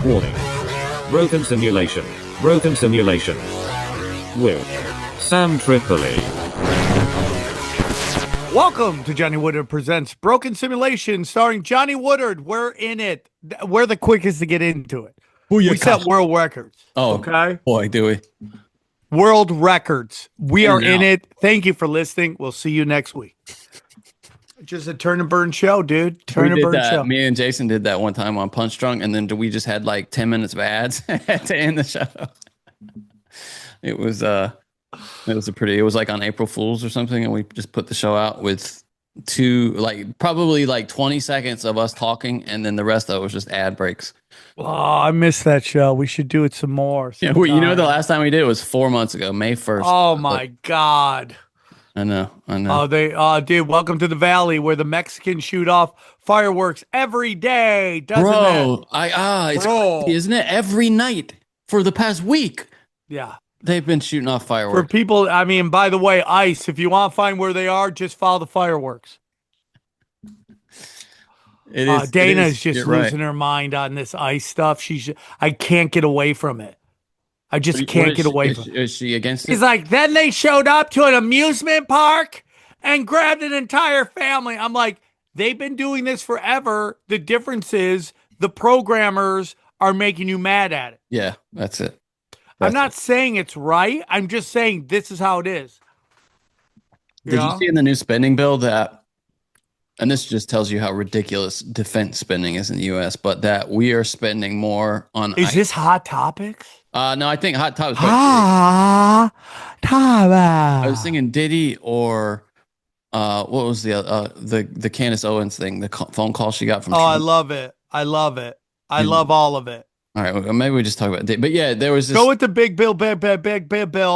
Warning. Broken simulation. Broken simulation. With Sam Tripoli. Welcome to Johnny Woodard Presents Broken Simulation, starring Johnny Woodard. We're in it. We're the quickest to get into it. We set world records. Oh, okay. Boy, do we. World records. We are in now. it. Thank you for listening. We'll see you next week. Just a turn and burn show, dude. Turn and burn show. Me and Jason did that one time on Punch Drunk, and then we just had like 10 minutes of ads to end the show. It was like on April Fools or something, and we just put the show out with probably 20 seconds of us talking, and then the rest of it was just ad breaks. Oh, I missed that show. We should do it some more. Yeah, well, the last time we did it was 4 months ago, May 1st. Oh my God. I know. Dude, welcome to the Valley where the Mexicans shoot off fireworks every day. Doesn't it? It's crazy, isn't it? Every night for the past week. Yeah. They've been shooting off fireworks. For people, I mean, by the way, ICE, if you want to find where they are, just follow the fireworks. Dana is just losing her mind on this ICE stuff. I can't get away from it. I just can't get away from it. Is she against it? He's like, then they showed up to an amusement park and grabbed an entire family. I'm like, they've been doing this forever. The difference is the programmers are making you mad at it. Yeah, that's it. I'm not saying it's right. I'm just saying this is how it is. Did you see in the new spending bill that, and this just tells you how ridiculous defense spending is in the U.S., but that we are spending more on. Is this Hot Topics? No, I think Hot Topics. Topics. I was thinking DIddy or what was the Candace Owens thing, the phone call she got from. Trump. I love it. I love all of it. All right, well, maybe we just talk about it. But yeah, there was this. Go with the big bill.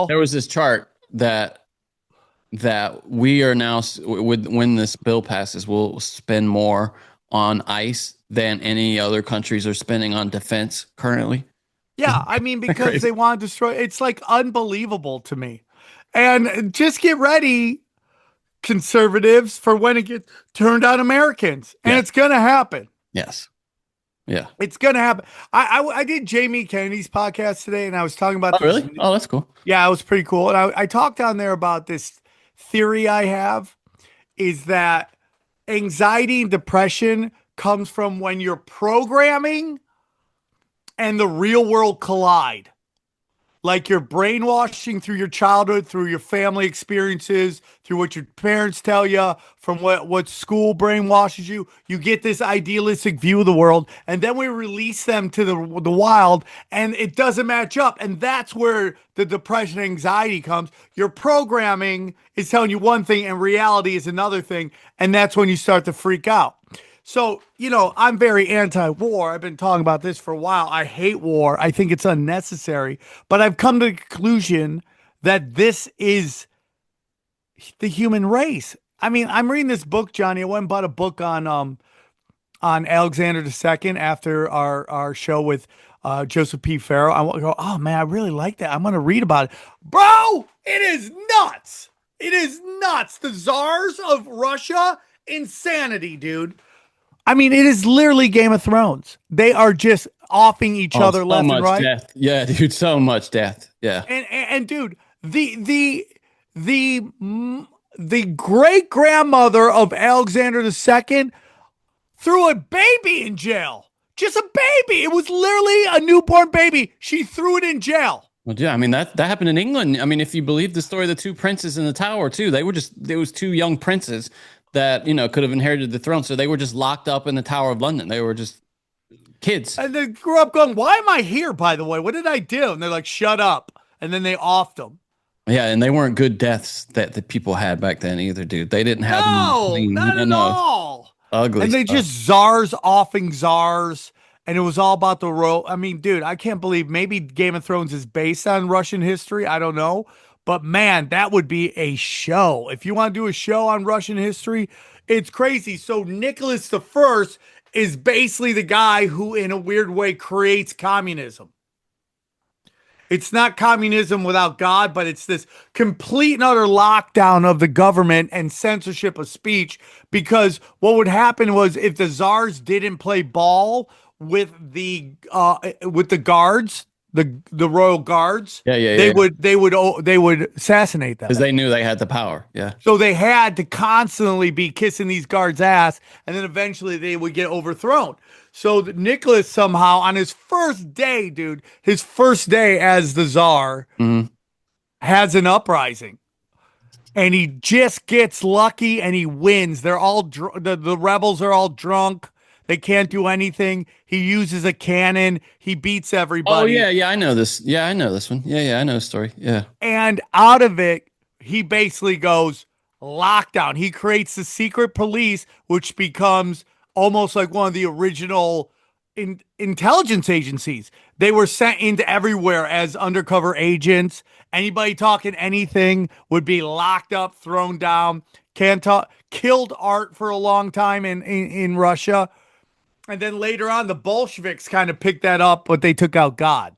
There was this chart that we are now, when this bill passes, we'll spend more on ICE than any other countries are spending on defense currently. Yeah, I mean, because they want to destroy. It's like unbelievable to me. And just get ready, conservatives, for when it gets turned on Americans. And it's going to happen. Yes. Yeah. It's going to happen. I did Jamie Kennedy's podcast today, and I was talking about. Oh, really? Oh, that's cool. Yeah, it was pretty cool. And I talked down there about this theory I have, is that anxiety and depression comes from when you're programming and the real world collide. Like you're brainwashing through your childhood, through your family experiences, through what your parents tell you, from what school brainwashes you. You get this idealistic view of the world, and then we release them to the wild, and it doesn't match up. And that's where the depression and anxiety comes. Your programming is telling you one thing, and reality is another thing, and that's when you start to freak out. So, I'm very anti-war. I've been talking about this for a while. I hate war. I think it's unnecessary. But I've come to the conclusion that this is the human race. I mean, I'm reading this book, Johnny. I went and bought a book on Alexander II after our show with Joseph P. Farrow. I go, oh, man, I really like that. I'm going to read about it. Bro, it is nuts. It is nuts. The czars of Russia, insanity, dude. I mean, it is literally Game of Thrones. They are just offing each other left and right. Death. Yeah, dude, so much death. Yeah. And dude, the great grandmother of Alexander II threw a baby in jail. Just a baby. It was literally a newborn baby. She threw it in jail. Well, yeah, I mean that happened in England. I mean, if you believe the story of the two princes in the tower too, there was two young princes that could have inherited the throne, so they were just locked up in the Tower of London. They were just kids, and they grew up going, "Why am I here? By the way, what did I do?" And they're like, "Shut up!" And then they offed them. Yeah, and they weren't good deaths that the people had back then either, dude. They didn't have not at all. Ugly. And they just czars offing czars, and it was all about the role. I mean, dude, I can't believe maybe Game of Thrones is based on Russian history. I don't know. But man, that would be a show. If you want to do a show on Russian history, it's crazy. So Nicholas I is basically the guy who, in a weird way, creates communism. It's not communism without God, but it's this complete and utter lockdown of the government and censorship of speech. Because what would happen was if the czars didn't play ball with the guards, the royal guards. They would assassinate them because they knew they had the power. Yeah. so they had to constantly be kissing these guards' ass, and then eventually they would get overthrown. So Nicholas somehow, on his first day, dude, his first day as the czar, has an uprising, and he just gets lucky and he wins. They're all the rebels are all drunk. They can't do anything. He uses a cannon. He beats everybody. Oh yeah, I know this. Yeah, I know this one. Yeah, I know the story. Yeah. And out of it, he basically goes lockdown. He creates the secret police, which becomes almost like one of the original intelligence agencies. They were sent into everywhere as undercover agents. Anybody talking anything would be locked up, thrown down. Can't talk. Killed art for a long time in Russia. And then later on, the Bolsheviks kind of picked that up, but they took out God.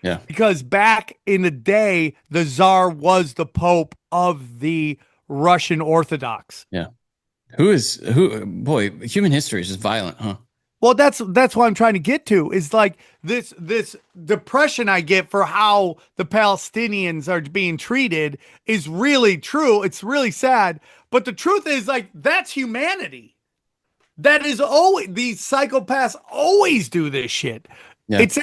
Yeah. Because back in the day, the Tsar was the Pope of the Russian Orthodox. Yeah. Boy, human history is just violent, huh? Well, that's what I'm trying to get to, is like this depression I get for how the Palestinians are being treated is really true. It's really sad. But the truth is, like, that's humanity. That is always, these psychopaths always do this shit. Yeah. It's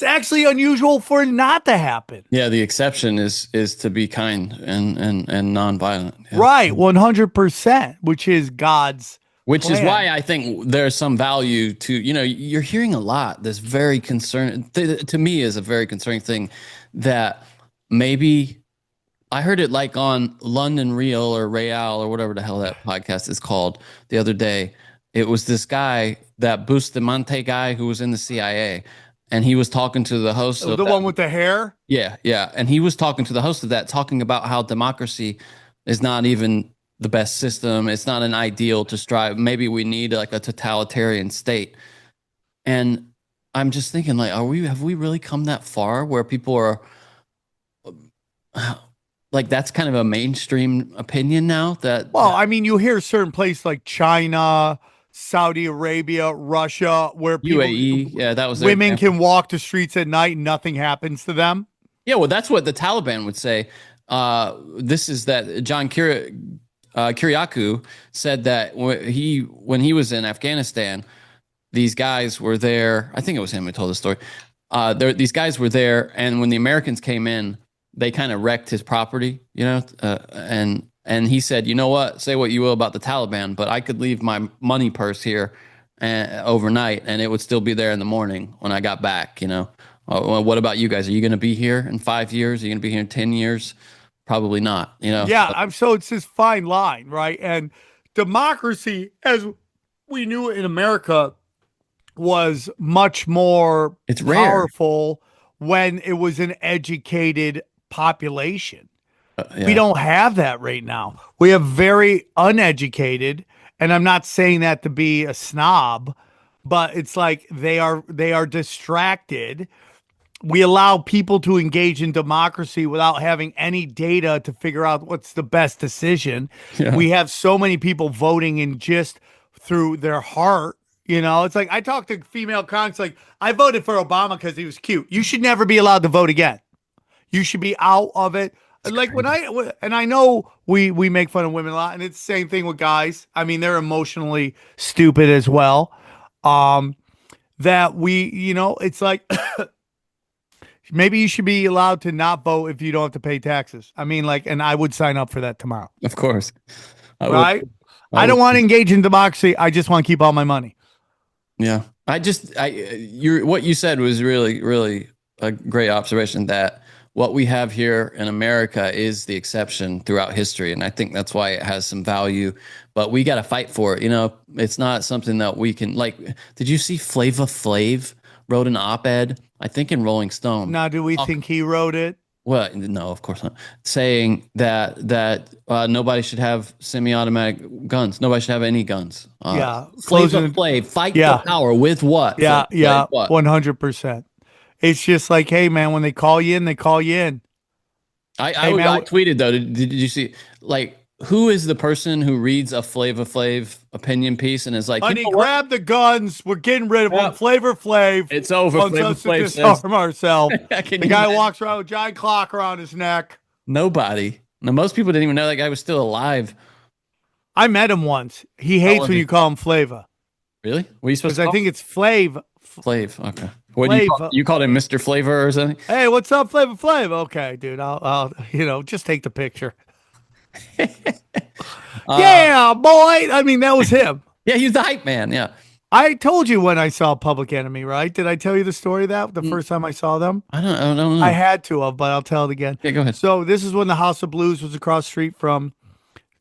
actually unusual for it not to happen. Yeah, the exception is to be kind and nonviolent. Yeah. Right, 100%, which is God's Which plan. Is why I think there's some value to, you're hearing a lot. This very concerning, to me, is a very concerning thing that maybe I heard it like on London Real or Real or whatever the hell that podcast is called the other day. It was this guy, that Bustamante guy who was in the CIA, and he was talking to the host of the one with the hair. Yeah. And he was talking to the host of that, talking about how democracy is not even the best system. It's not an ideal to strive. Maybe we need like a totalitarian state. And I'm just thinking, like, have we really come that far where people are like, that's kind of a mainstream opinion now? I mean, you hear certain places like China, Saudi Arabia, Russia, where people, UAE, that was women can walk the streets at night and nothing happens to them. Yeah, well, that's what the Taliban would say. This is that John Kiriakou said that when he was in Afghanistan, these guys were there. I think it was him who told the story. These guys were there, and when the Americans came in, they kind of wrecked his property, and he said, you know what, say what you will about the Taliban, but I could leave my money purse here overnight, and it would still be there in the morning when I got back, What about you guys? Are you going to be here in 5 years? Are you going to be here in 10 years? Probably not, Yeah, so it's this fine line, right? And democracy, as we knew it in America, was much more powerful when it was an educated population. Yeah. We don't have that right now. We have very uneducated, and I'm not saying that to be a snob, but it's like they are distracted. We allow people to engage in democracy without having any data to figure out what's the best decision. Yeah. We have so many people voting in just through their heart. It's like I talked to female congress, like, I voted for Obama because he was cute. You should never be allowed to vote again. You should be out of it. Like I know we make fun of women a lot, and it's the same thing with guys. I mean, they're emotionally stupid as well. That it's like maybe you should be allowed to not vote if you don't have to pay taxes. I mean, like, and I would sign up for that tomorrow. Of course. Right? I don't want to engage in democracy. I just want to keep all my money. Yeah. What you said was really, really a great observation, that what we have here in America is the exception throughout history. And I think that's why it has some value, but we got to fight for it. It's not something that we can, like, did you see Flav Flav wrote an op-ed, I think in Rolling Stone? Now, do we think he wrote it? Well, no, of course not. Saying that nobody should have semi-automatic guns. Nobody should have any guns. Flav, fight the power with what? Yeah, 100%. It's just like, hey, man, when they call you in, they call you in. I tweeted, though, did you see, like, who is the person who reads a Flavor Flav opinion piece and is like, Honey, you know what? grab the guns. We're getting rid of them. Yep. Flavor Flav. It's over. Wants Flavor us to Flav disarm says. ourselves. Can The you guy imagine? walks around with a giant clock around his neck. Nobody. Now, most people didn't even know that guy was still alive. I met him once. He hates was when he? you call him Flavor. Really? What are you supposed Because to I call think it's Flav. Flav? Okay. What do you call, Flav. you called him Mr. Flavor or something? Hey, what's up, Flavor Flav? Okay, dude. I'll just take the picture. Yeah, boy. I mean, that was him. Yeah, he's the hype man. Yeah. I told you when I saw Public Enemy, right? Did I tell you the story of that the first time I saw them? I don't know. I had to have, but I'll tell it again. Yeah, go ahead. So this is when the House of Blues was across the street from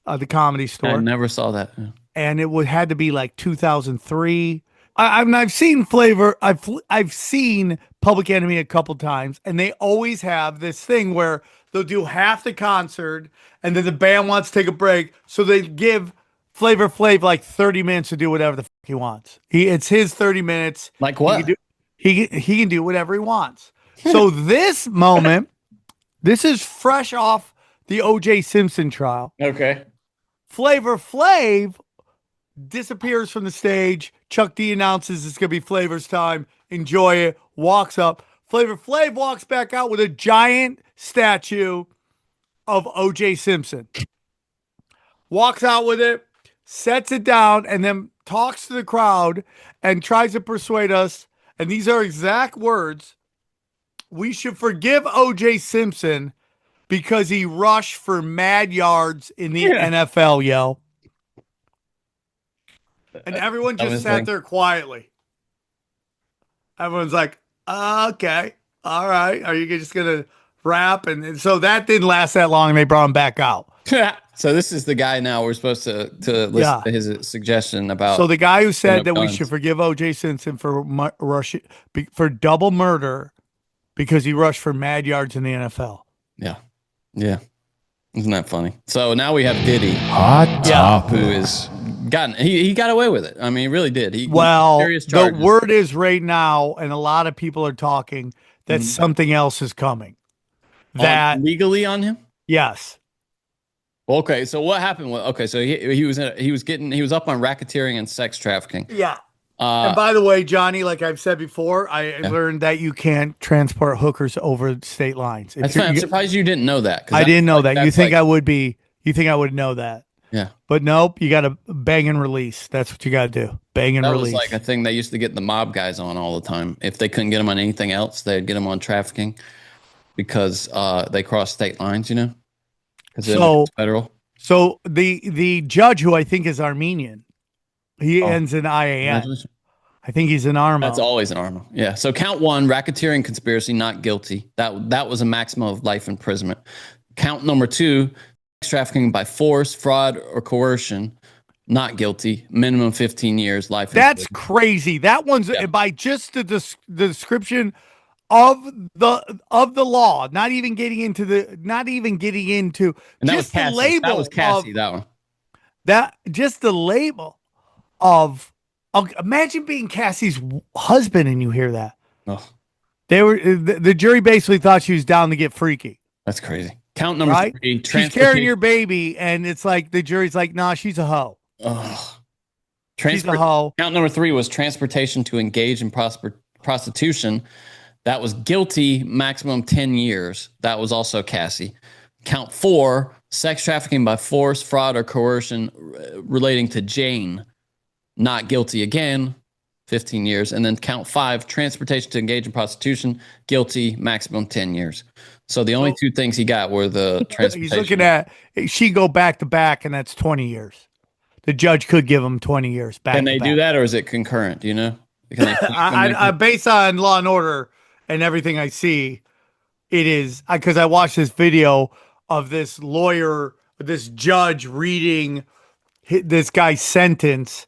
the Comedy I Store, never saw that. Yeah. and it had to be like 2003. I've seen Flavor. I've seen Public Enemy a couple times, and they always have this thing where they'll do half the concert, and then the band wants to take a break, so they give Flavor Flav like 30 minutes to do whatever the fuck he wants. It's his 30 minutes. Like what? He can do whatever he wants. So this moment, this is fresh off the O.J. Simpson trial. Okay. Flavor Flav disappears from the stage. Chuck D announces it's going to be Flavor's time. Enjoy it. Walks up. Flavor Flav walks back out with a giant statue of O.J. Simpson. Walks out with it, sets it down, and then talks to the crowd and tries to persuade us. And these are exact words. We should forgive O.J. Simpson because he rushed for mad yards in the NFL, yo. And everyone just sat there quietly. Everyone's like, okay, all right. Are you just going to rap? And so that didn't last that long, and they brought him back out. So this is the guy now we're supposed to listen to his suggestion about. So the guy who said that we should forgive O.J. Simpson for for double murder because he rushed for mad yards in the NFL. Yeah. Yeah. Isn't that funny? So now we have Diddy. Hot topics. Who is he got away with it. I mean, he really did. The word is right now, and a lot of people are talking that something else is coming. That legally on him? Yes. Okay, so what happened? So he was up on racketeering and sex trafficking. Yeah. And by the way, Johnny, like I've said before, I learned that you can't transport hookers over state lines. That's fine. I'm surprised you didn't know that. I didn't know that. You think I would be? You think I would know that? Yeah. But nope. You got to bang and release. That's what you got to do. Bang and release. That was like a thing they used to get the mob guys on all the time. If they couldn't get them on anything else, they'd get them on trafficking because they cross state lines. You know. So it's federal. So the judge, who I think is Armenian, he ends in IAN. I think he's an Armo. That's always an Armo. Yeah. So count one, racketeering conspiracy, not guilty. That was a maximum of life imprisonment. Count number two, sex trafficking by force, fraud, or coercion, not guilty. Minimum 15 years, life. That's crazy. That one's by just the description of the law, not even getting into and that just the label. That was Cassie. That one. That just the label of imagine being Cassie's husband and you hear that. Oh. They were the jury basically thought she was down to get freaky. That's crazy. Count number three. She's carrying your baby, and it's like the jury's like, nah, she's a hoe. Oh. She's a hoe. Count number three was transportation to engage in prostitution. That was guilty, maximum 10 years. That was also Cassie. Count four, sex trafficking by force, fraud, or coercion relating to Jane. Not guilty again, 15 years. And then count five, transportation to engage in prostitution, guilty, maximum 10 years. So the only two things he got were the transportation. He's looking at, she go back to back, and that's 20 years. The judge could give him 20 years back. Can they do that, or is it concurrent? Do you know? I based on Law and Order and everything I see, it is because I watched this video of this lawyer, this judge reading this guy's sentence,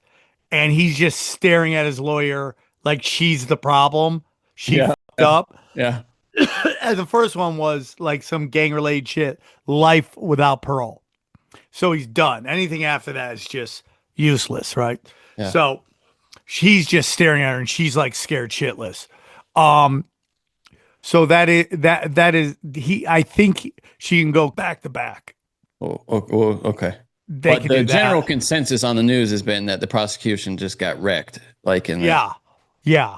and he's just staring at his lawyer like she's the problem. She fucked up. Yeah. And the first one was like some gang related shit, life without parole. So he's done. Anything after that is just useless, right? Yeah. So she's just staring at her, and she's like scared shitless. So that is he. I think she can go back to back. Oh, okay. they But can the do general that. consensus on the news has been that the prosecution just got wrecked. Like in Yeah. Yeah.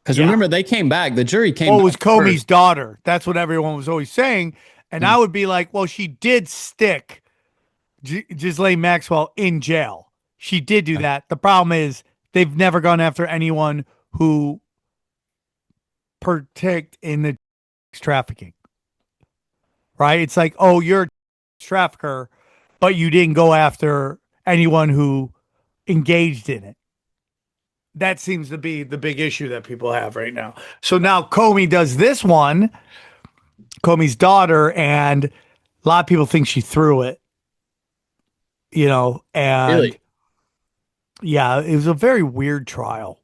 because Yeah. remember they came back. The jury came Well, it back was Comey's first. daughter. That's what everyone was always saying. And I would be like, well, she did stick Ghislaine Maxwell in jail. She did do that. The problem is they've never gone after anyone who partaked in the trafficking. Right? It's like, oh, you're a trafficker, but you didn't go after anyone who engaged in it. That seems to be the big issue that people have right now. So now Comey does this one, Comey's daughter, and a lot of people think she threw it, and Really? yeah, it was a very weird trial.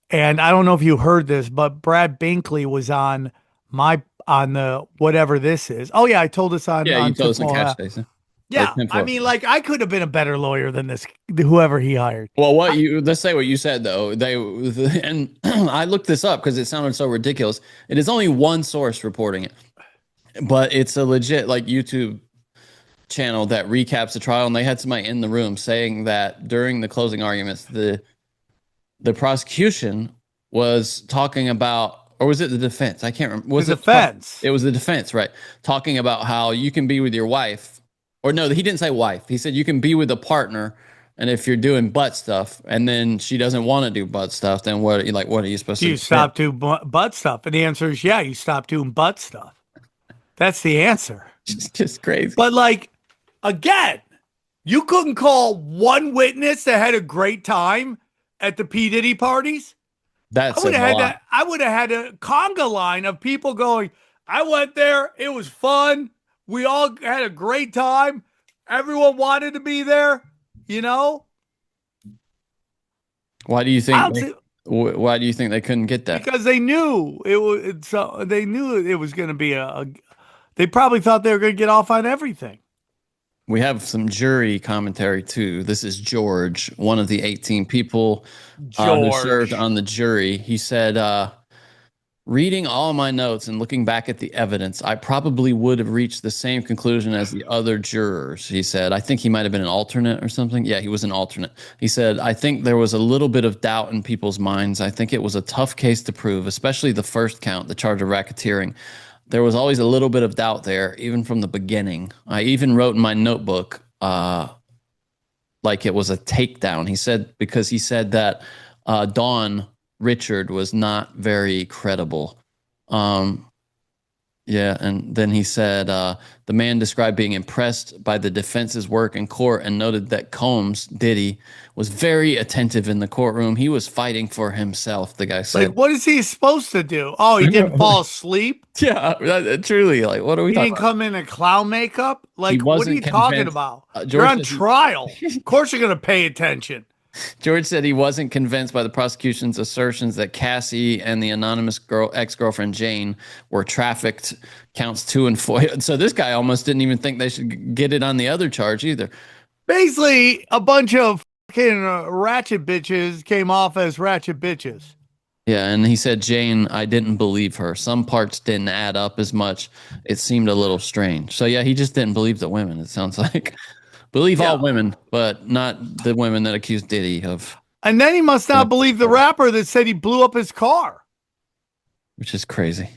And I don't know if you heard this, but Brad Binkley was on the whatever this is. Oh yeah, I told this Yeah, you on told us in Tinfoil Catch Hat. Days. Huh? Or Yeah, I 10-4. mean, like I could have been a better lawyer than this, whoever he hired. Well, let's say what you said though. And I looked this up because it sounded so ridiculous. It is only one source reporting it, but it's a legit like YouTube channel that recaps the trial, and they had somebody in the room saying that during the closing arguments, the prosecution was talking about, or was it the defense? I can't remember. Was The it defense. It was the defense, right? Talking about how you can be with your wife, or no, he didn't say wife. He said you can be with a partner, and if you're doing butt stuff, and then she doesn't want to do butt stuff, then what are you supposed Do to you do? stop doing butt stuff? And the answer is yeah, you stop doing butt stuff. That's the answer. It's just crazy. But like, again, you couldn't call one witness that had a great time at the P. Diddy parties. That I would says a have had lot. that. I would have had a conga line of people going, I went there. It was fun. We all had a great time. Everyone wanted to be there, you know? Why do you I think don't they, see- why do you think they couldn't get that? because they knew it was, so they knew it was going to be they probably thought they were going to get off on everything. We have some jury commentary too. This is George, one of the 18 people who served George. on the jury. He said, reading all my notes and looking back at the evidence, I probably would have reached the same conclusion as the other jurors. He said, I think he might have been an alternate or something. Yeah, he was an alternate. He said, I think there was a little bit of doubt in people's minds. I think it was a tough case to prove, especially the first count, the charge of racketeering. There was always a little bit of doubt there, even from the beginning. I even wrote in my notebook, like it was a takedown. He said, because he said that Dawn Richard was not very credible. Yeah, and then he said the man described being impressed by the defense's work in court and noted that Combs, Diddy, was very attentive in the courtroom. He was fighting for himself, the guy said. Like, what is he supposed to do? Oh, he didn't fall asleep? Yeah, truly. Like, what are we He talking didn't about? come in clown makeup? Like, what are wasn't you talking convinced- about? George You're on says he- trial. Of course you're going to pay attention. George said he wasn't convinced by the prosecution's assertions that Cassie and the anonymous ex-girlfriend Jane were trafficked, counts 2 and 4. So this guy almost didn't even think they should get it on the other charge either. Basically, a bunch of fucking ratchet bitches came off as ratchet bitches. Yeah, and he said, Jane, I didn't believe her. Some parts didn't add up as much. It seemed a little strange. So yeah, he just didn't believe the women, it sounds like. Believe all women, but not the women that accused Diddy of. And then he must not believe the rapper that said he blew up his car. Which is crazy.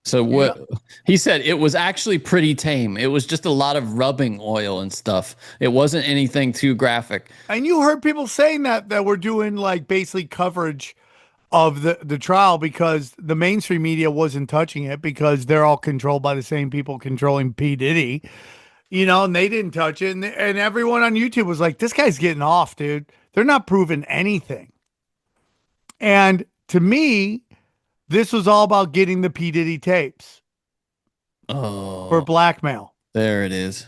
So what he said, it was actually pretty tame. It was just a lot of rubbing oil and stuff. It wasn't anything too graphic. And you heard people saying that we're doing like basically coverage of the trial because the mainstream media wasn't touching it because they're all controlled by the same people controlling P. Diddy. And they didn't touch it. And everyone on YouTube was like, this guy's getting off, dude. They're not proving anything. And to me, this was all about getting the P. Diddy tapes for blackmail. There it is.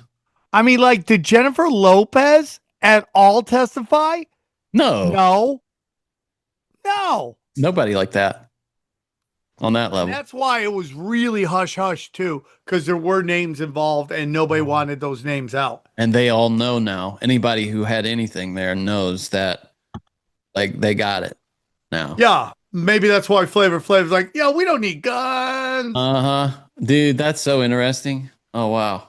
I mean, like, did Jennifer Lopez at all testify? No. No. Nobody like that on that level. And that's why it was really hush-hush, too, because there were names involved and nobody wanted those names out. And they all know now. Anybody who had anything there knows that, like, they got it now. Yeah. Maybe that's why Flavor Flav's like, we don't need guns. Uh-huh. Dude, that's so interesting. Oh, wow.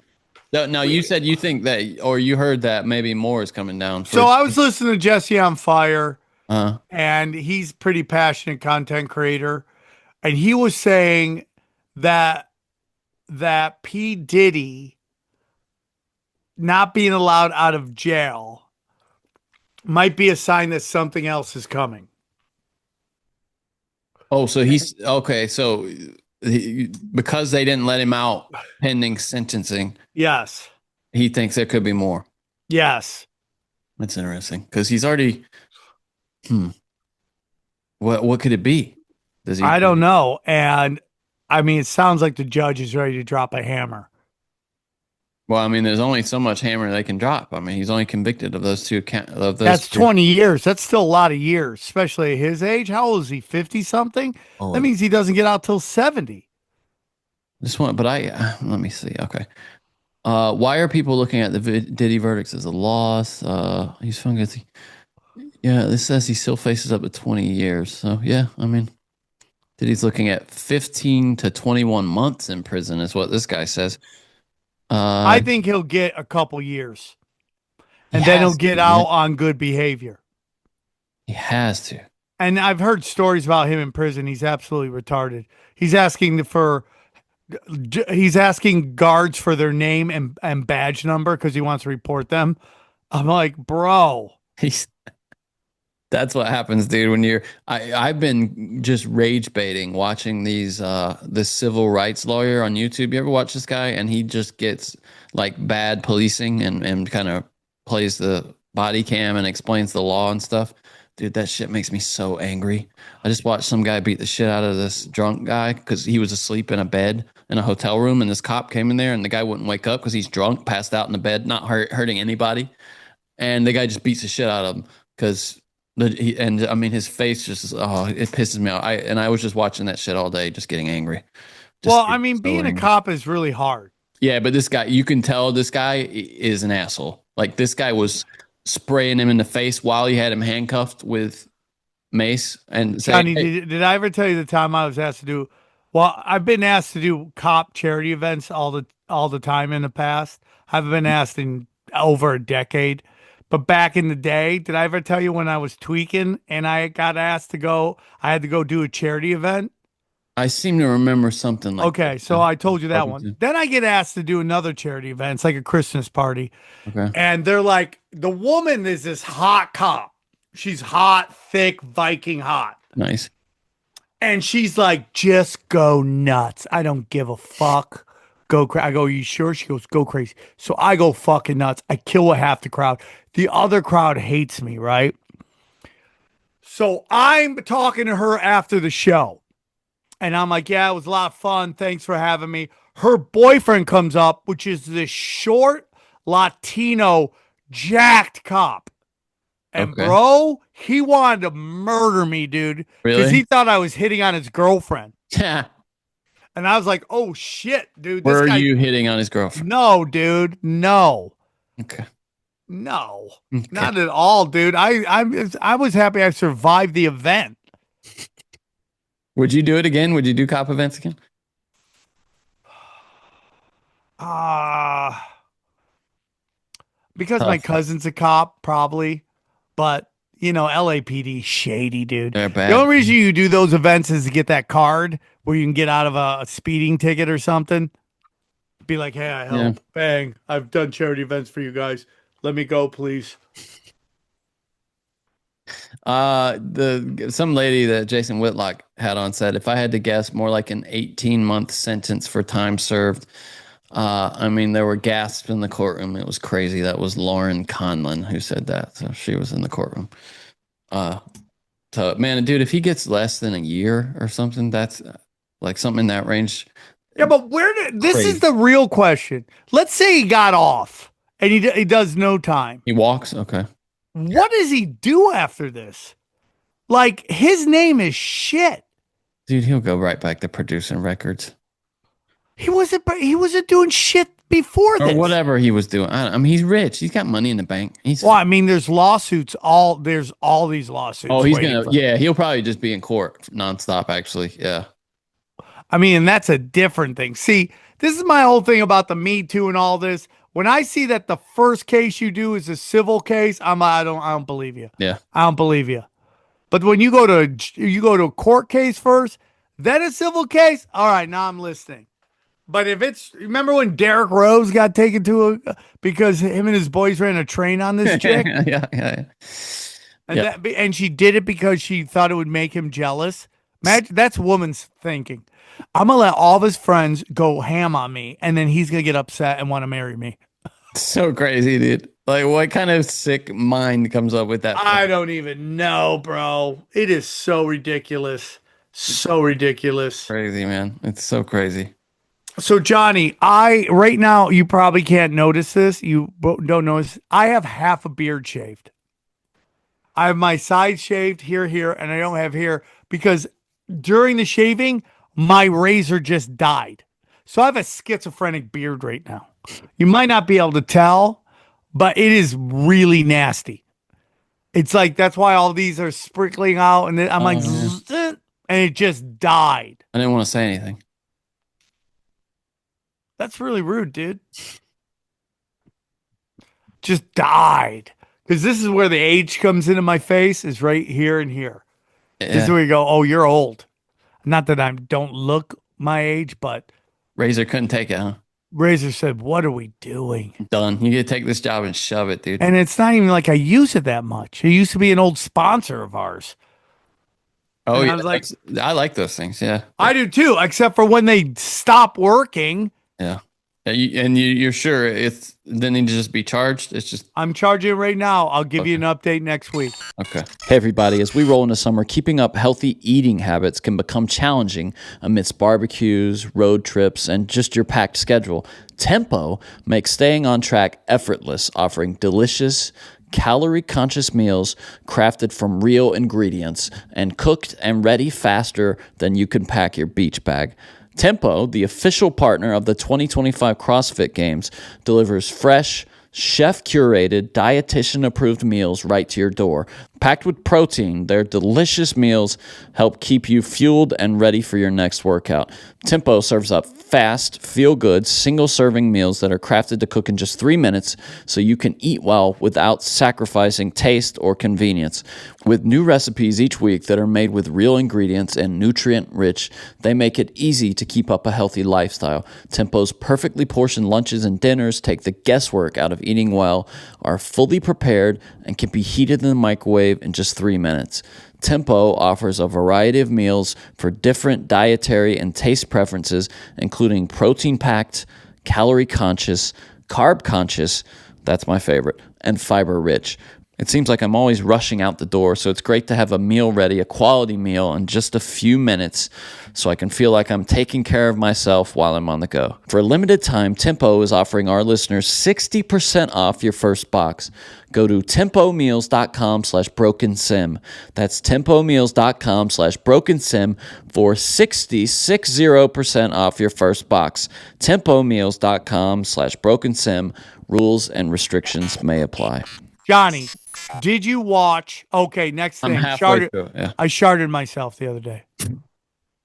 No, you said you think that, or you heard that maybe more is coming down. So I was listening to Jesse on Fire, uh, and he's pretty passionate content creator, and he was saying that P. Diddy not being allowed out of jail might be a sign that something else is coming. oh, so he's okay. So because they didn't let him out pending sentencing, Yes. he thinks there could be more. Yes. That's interesting because he's already. What could it be? Does he? I don't know. And I mean, it sounds like the judge is ready to drop a hammer. Well, I mean, there's only so much hammer they can drop. I mean, he's only convicted of those two. That's 20 years. That's still a lot of years, especially at his age. How old is he? 50 something? Oh, That means he doesn't get out till 70. This one, but let me see. Okay. Why are people looking at the Diddy verdicts as a loss? He's found guilty. Yeah, this says he still faces up to 20 years. So, yeah, I mean, Diddy's looking at 15 to 21 months in prison is what this guy says. I think he'll get a couple years. And He then he'll has get to, out yeah. on good behavior. He has to. And I've heard stories about him in prison. He's absolutely retarded. He's asking guards for their name and badge number because he wants to report them. I'm like, bro. That's what happens, dude. When I've been just rage baiting watching this civil rights lawyer on YouTube. You ever watch this guy? And he just gets like bad policing and kind of plays the body cam and explains the law and stuff. Dude, that shit makes me so angry. I just watched some guy beat the shit out of this drunk guy because he was asleep in a bed in a hotel room, and this cop came in there, and the guy wouldn't wake up because he's drunk, passed out in the bed, not hurting anybody, and the guy just beats the shit out of him because I mean his face just it pisses me off. I was just watching that shit all day, just getting angry. Well, I mean, being a cop is really hard. Yeah, but this guy, you can tell this guy is an asshole. Like this guy was spraying him in the face while he had him handcuffed with mace and saying, Johnny, did I ever tell you the time I was asked to do? Well, I've been asked to do cop charity events all the time in the past. I've been asked in over a decade. But back in the day, did I ever tell you when I was tweaking and I got asked to go, I had to go do a charity event? I seem to remember something like okay, that. so I told you that Probably one. too. Then I get asked to do another charity event. It's like a Christmas party. Okay. And they're like, the woman is this hot cop. She's hot, thick, Viking hot. Nice. And she's like, just go nuts. I don't give a fuck. Go crazy. I go, are you sure? She goes, go crazy. So I go fucking nuts. I kill half the crowd. The other crowd hates me, right? So I'm talking to her after the show. And I'm like, yeah, it was a lot of fun. Thanks for having me. Her boyfriend comes up, which is this short Latino jacked cop. And Okay. bro, he wanted to murder me, dude. Because Really? he thought I was hitting on his girlfriend. Yeah. And I was like, oh shit, dude. Where this are guy... you hitting on his girlfriend? No, dude. No. Okay. No. Okay. Not at all, dude. I was happy I survived the event. Would you do it again? Would you do cop events again? Because Tough. my cousin's a cop, probably. But, you know, LAPD shady, dude. They're bad. The only reason you do those events is to get that card where you can get out of a speeding ticket or something. Be like, hey, I help. Yeah. Bang. I've done charity events for you guys. Let me go, please. Some lady that Jason Whitlock had on said, if I had to guess, more like an 18-month sentence for time served. I mean, there were gasps in the courtroom. It was crazy. That was Lauren Conlon who said that. So she was in the courtroom. So man, dude, if he gets less than a year or something, that's like something in that range. Yeah, but this is the real question. Let's say he got off and he does no time. He walks. Okay. What does he do after this? Like, his name is shit. Dude, he'll go right back to producing records. He wasn't doing shit before this. Or whatever he was doing. I mean, he's rich. He's got money in the bank. Well, I mean, there's lawsuits. There's all these lawsuits. Oh, he'll probably just be in court nonstop, actually. Yeah. I mean, and that's a different thing. See, this is my whole thing about the Me Too and all this. When I see that the first case you do is a civil case, I don't believe you. Yeah. I don't believe you. But when you go to a court case first, then a civil case, all right, now I'm listening. But if it's, remember when Derrick Rose got taken to because him and his boys ran a train on this chick? Yeah. And she did it because she thought it would make him jealous. Imagine, that's woman's thinking. I'm gonna let all of his friends go ham on me, and then he's gonna get upset and want to marry me. So crazy, dude. Like, what kind of sick mind comes up with that? I don't even know, bro. It is so ridiculous. So ridiculous. Crazy, man. It's so crazy. So, Johnny, right now, you probably can't notice this. You don't notice. I have half a beard shaved. I have my side shaved here, and I don't have here because during the shaving, my razor just died. So I have a schizophrenic beard right now. You might not be able to tell, but it is really nasty. It's like, that's why all these are sprinkling out. And then I'm like, and it just died. I didn't want to say anything. That's really rude, dude. Just died. Because this is where the age comes into my face, is right here and here. Yeah. This is where you go, oh, you're old. Not that I don't look my age, but Razor couldn't take it, huh? Razor said, what are we doing? Done. You get to take this job and shove it, dude. And it's not even like I use it that much. It used to be an old sponsor of ours. Oh, and yeah. I was like, I like those things. Yeah. I do too, except for when they stop working. Yeah. You're sure they need to just be charged? It's just I'm charging right now. I'll give you an update next week. okay. Hey everybody, as we roll into summer, keeping up healthy eating habits can become challenging amidst barbecues, road trips, and just your packed schedule. Tempo makes staying on track effortless, offering delicious, calorie-conscious meals crafted from real ingredients and cooked and ready faster than you can pack your beach bag. Tempo, the official partner of the 2025 CrossFit Games, delivers fresh, chef-curated, dietitian-approved meals right to your door. Packed with protein, their delicious meals help keep you fueled and ready for your next workout. Tempo serves up fast, feel-good, single-serving meals that are crafted to cook in just 3 minutes so you can eat well without sacrificing taste or convenience. With new recipes each week that are made with real ingredients and nutrient-rich, they make it easy to keep up a healthy lifestyle. Tempo's perfectly portioned lunches and dinners take the guesswork out of eating well, are fully prepared, and can be heated in the microwave in just 3 minutes. Tempo offers a variety of meals for different dietary and taste preferences, including protein-packed, calorie-conscious, carb-conscious, that's my favorite, and fiber-rich. It seems like I'm always rushing out the door, so it's great to have a meal ready, a quality meal in just a few minutes, so I can feel like I'm taking care of myself while I'm on the go. For a limited time, Tempo is offering our listeners 60% off your first box. Go to tempomeals.com/brokensim. That's tempomeals.com/brokensim for 60% off your first box. tempomeals.com/brokensim. Rules and restrictions may apply. Johnny, did you watch? Okay, next I'm thing. halfway through. Yeah. I sharded myself the other day.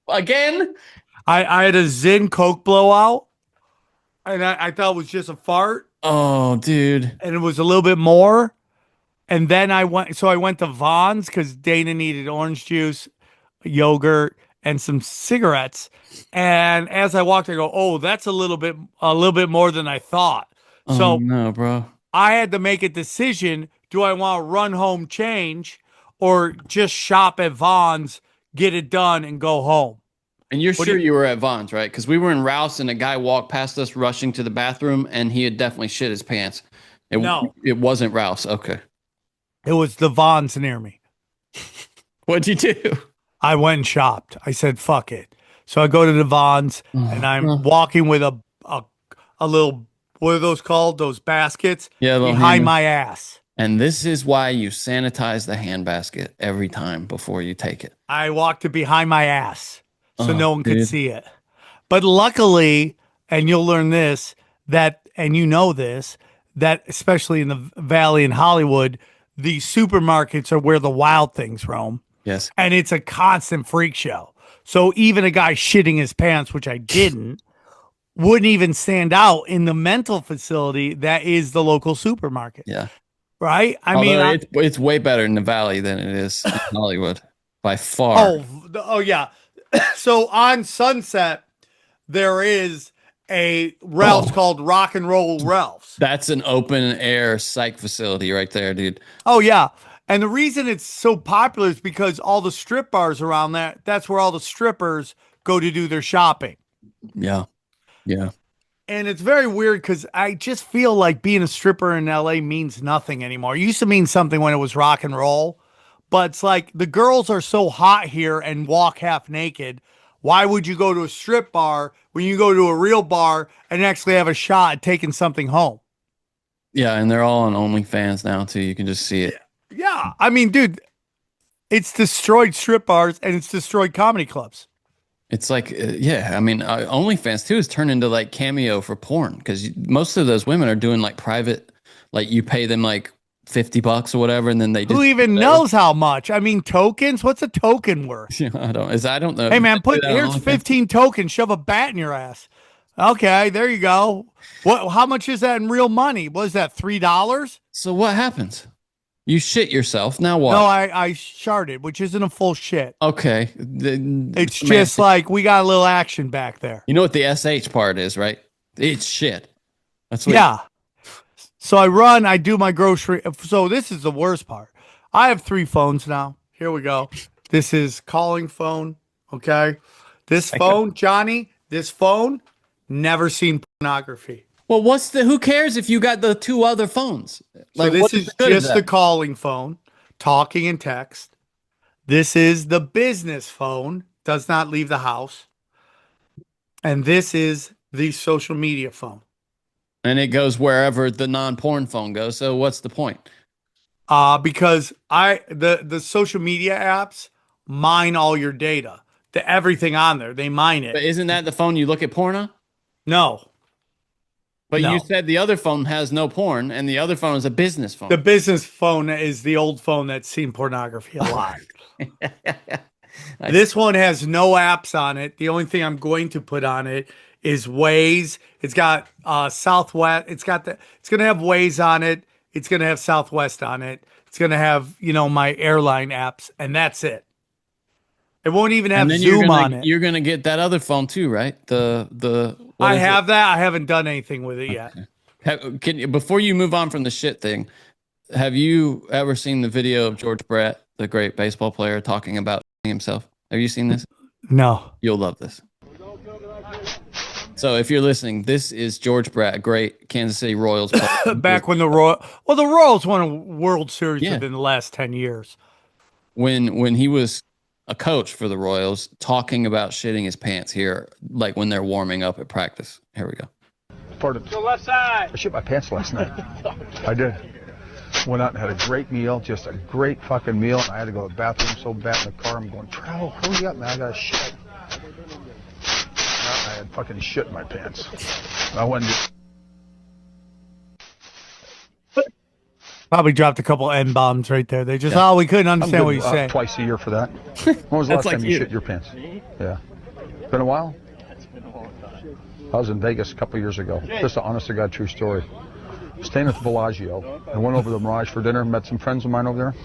Again? I had a Zyn Coke blowout, and I thought it was just a fart, Oh, dude. and it was a little bit more. And then I went to Vaughn's because Dana needed orange juice, yogurt, and some cigarettes. And as I walked, I go, "Oh, that's a little bit more than I thought." So Oh, no, bro. I had to make a decision. Do I want to run home, change, or just shop at Vaughn's, get it done, and go home? And you're sure you were at Vaughn's, right? Because we were in Rouse and a guy walked past us rushing to the bathroom and he had definitely shit his pants. No. It wasn't Rouse. Okay. It was the Vaughn's near me. What'd you do? I went and shopped. I said, fuck it. So I go to the Vaughn's and I'm walking with a little, what are those called? Those baskets behind my ass. And this is why you sanitize the handbasket every time before you take it. I walked it behind my ass so no one could see it. But luckily, and you'll learn this, and you know this, that especially in the Valley in Hollywood, the supermarkets are where the wild things roam. Yes. And it's a constant freak show. So even a guy shitting his pants, which I didn't, wouldn't even stand out in the mental facility that is the local supermarket. Yeah. Right? I Although mean, it's way better in the Valley than it is in Hollywood by far. oh yeah. So on Sunset, there is a Ralph's called Rock and Roll Ralph's. That's an open air psych facility right there, dude. Oh yeah. And the reason it's so popular is because all the strip bars around there, that's where all the strippers go to do their shopping. Yeah. Yeah. And it's very weird because I just feel like being a stripper in LA means nothing anymore. It used to mean something when it was rock and roll, but it's like the girls are so hot here and walk half naked. Why would you go to a strip bar when you go to a real bar and actually have a shot at taking something home? Yeah. And they're all on OnlyFans now, too. You can just see it. Yeah. I mean, dude, it's destroyed strip bars and it's destroyed comedy clubs. It's like, yeah, I mean, OnlyFans too is turned into like Cameo for porn because most of those women are doing like private, like you pay them like $50 or whatever, and then they just who even knows how much? I mean, tokens. What's a token worth? Yeah, I don't know. Hey man, here's 15 tokens. Shove a bat in your ass. Okay, there you go. What? How much is that in real money? What is that? $3? So what happens? You shit yourself. Now what? No, I sharted, which isn't a full shit. Okay. It's just like we got a little action back there. You know what the SH part is, right? It's shit. That's what. Yeah. So I do my grocery. So this is the worst part. I have 3 phones now. Here we go. This is calling phone. Okay. This phone, Johnny, this phone, never seen pornography. Well, who cares if you got the 2 other phones? Like, so this is just the calling phone, talking and text. This is the business phone, does not leave the house. And this is the social media phone. And it goes wherever the non-porn phone goes. So what's the point? Because the social media apps mine all your data. Everything on there, they mine it. But isn't that the phone you look at porn on? No. But No. you said the other phone has no porn, and the other phone is a business phone. The business phone is the old phone that's seen pornography a lot. This one has no apps on it. The only thing I'm going to put on it is Waze. It's got Southwest. It's going to have Waze on it. It's going to have Southwest on it. It's going to have, my airline apps, and that's it. It won't even have Zoom on it. You're going to get that other phone too, right? I have that. I haven't done anything with it yet. Before you move on from the shit thing, have you ever seen the video of George Brett, the great baseball player, talking about himself? Have you seen this? No. You'll love this. So if you're listening, this is George Brett, great Kansas City Royals player. Back when the Royals won a World Series within the last 10 years. When he was a coach for the Royals, talking about shitting his pants here, like when they're warming up at practice. Here we go. Pardon. The left side. I shit my pants last night. I did. Went out and had a great meal, just a great fucking meal. I had to go to the bathroom so bad in the car. I'm going, Trow, hurry up, man. I got to shit. I had fucking shit in my pants. I went and Probably dropped a couple N-bombs right there. They just, we couldn't understand what you saying. Twice a year for that. When was the last time you shit your pants? Yeah. Been a while? I was in Vegas a couple years ago. Just an honest to God true story. Staying at the Bellagio. I went over to the Mirage for dinner, met some friends of mine over there.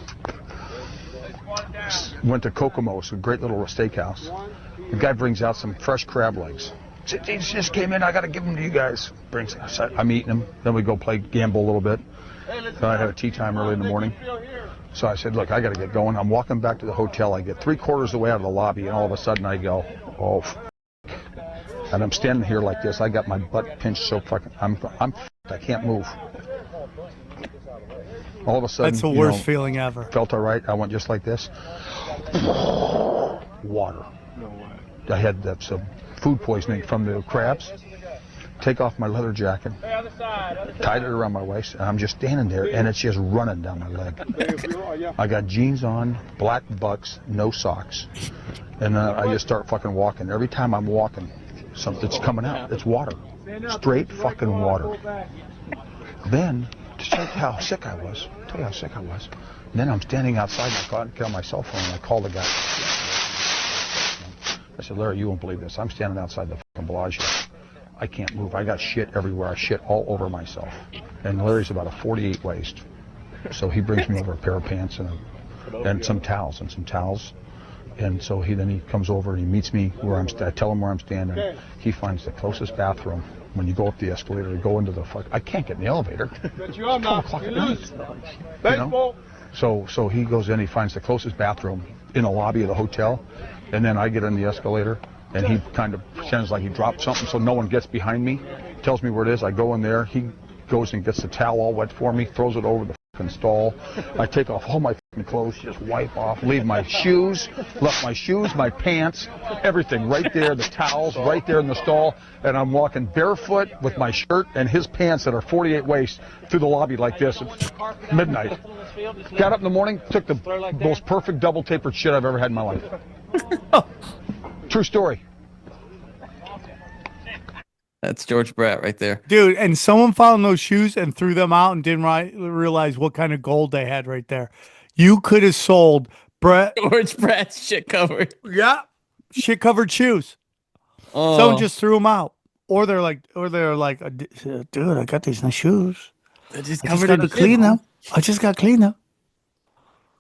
Went to Kokomo's, a great little steakhouse. The guy brings out some fresh crab legs. These just came in, I got to give them to you guys. I'm eating them. Then we go play gamble a little bit. So I had a tea time early in the morning. So I said, look, I got to get going. I'm walking back to the hotel. I get 3/4 of the way out of the lobby, and all of a sudden I go, oh, and I'm standing here like this. I got my butt pinched so fucking, I can't move. All of a sudden, that's the worst feeling ever. Felt all right. I went just like this. Water. I had some food poisoning from the crabs. Take off my leather jacket, tied it around my waist, and I'm just standing there, and it's just running down my leg. I got jeans on, black bucks, no socks, and I just start fucking walking. Every time I'm walking, something's coming out. It's water, straight fucking water. Then, to show you how sick I was, and then I'm standing outside, and I got on my cell phone, and I called the guy. I said, Larry, you won't believe this. I'm standing outside the fucking Bellagio. I can't move. I got shit everywhere. I shit all over myself. And Larry's about a 48 waist. So he brings me over a pair of pants and some towels. And so he comes over and he meets me where I tell him where I'm standing. He finds the closest bathroom. When you go up the escalator, you go into I can't get in the elevator. It's 12 o'clock at night. You know? So he goes in, he finds the closest bathroom in the lobby of the hotel. And then I get in the escalator and he kind of pretends like he dropped something so no one gets behind me. Tells me where it is. I go in there. He goes and gets the towel all wet for me, throws it over the stall. I take off all my clothes, just wipe off, leave my shoes, left my shoes, my pants, everything right there, the towels right there in the stall, and I'm walking barefoot with my shirt and his pants that are 48 waist through the lobby like this at midnight. Got up in the morning, took the most perfect double tapered shit I've ever had in my life. True story. That's George Brett right there. Dude, and someone found those shoes and threw them out and didn't realize what kind of gold they had right there. You could have sold George Brett's shit covered. Yeah. Shit covered shoes. Oh. Someone just threw them out. Or they're like, dude, I got these nice shoes. They're just I just covered got in to shit. clean them. I just got clean them.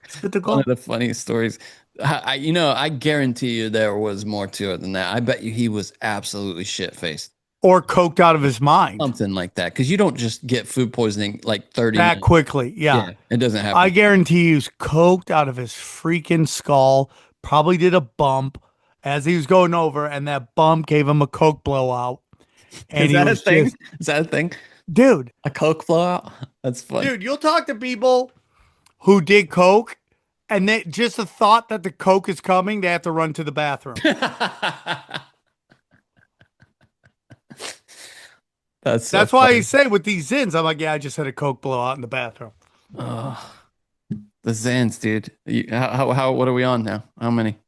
It's good to go. One of the funniest stories. I guarantee you there was more to it than that. I bet you he was absolutely shit-faced. Or coked out of his mind. Something like that. Because you don't just get food poisoning like 30 that minutes. quickly. Yeah. It doesn't happen. I guarantee he was coked out of his freaking skull. Probably did a bump as he was going over, and that bump gave him a coke blowout. And Is that a thing? Is that a thing? Dude. A coke blowout? That's funny. Dude, you'll talk to people who did coke, and they just the thought that the coke is coming, they have to run to the bathroom. That's why I say with these Zins, I'm like, yeah, I just had a coke blowout in the bathroom. Oh, the Zans, dude. What are we on now? How many?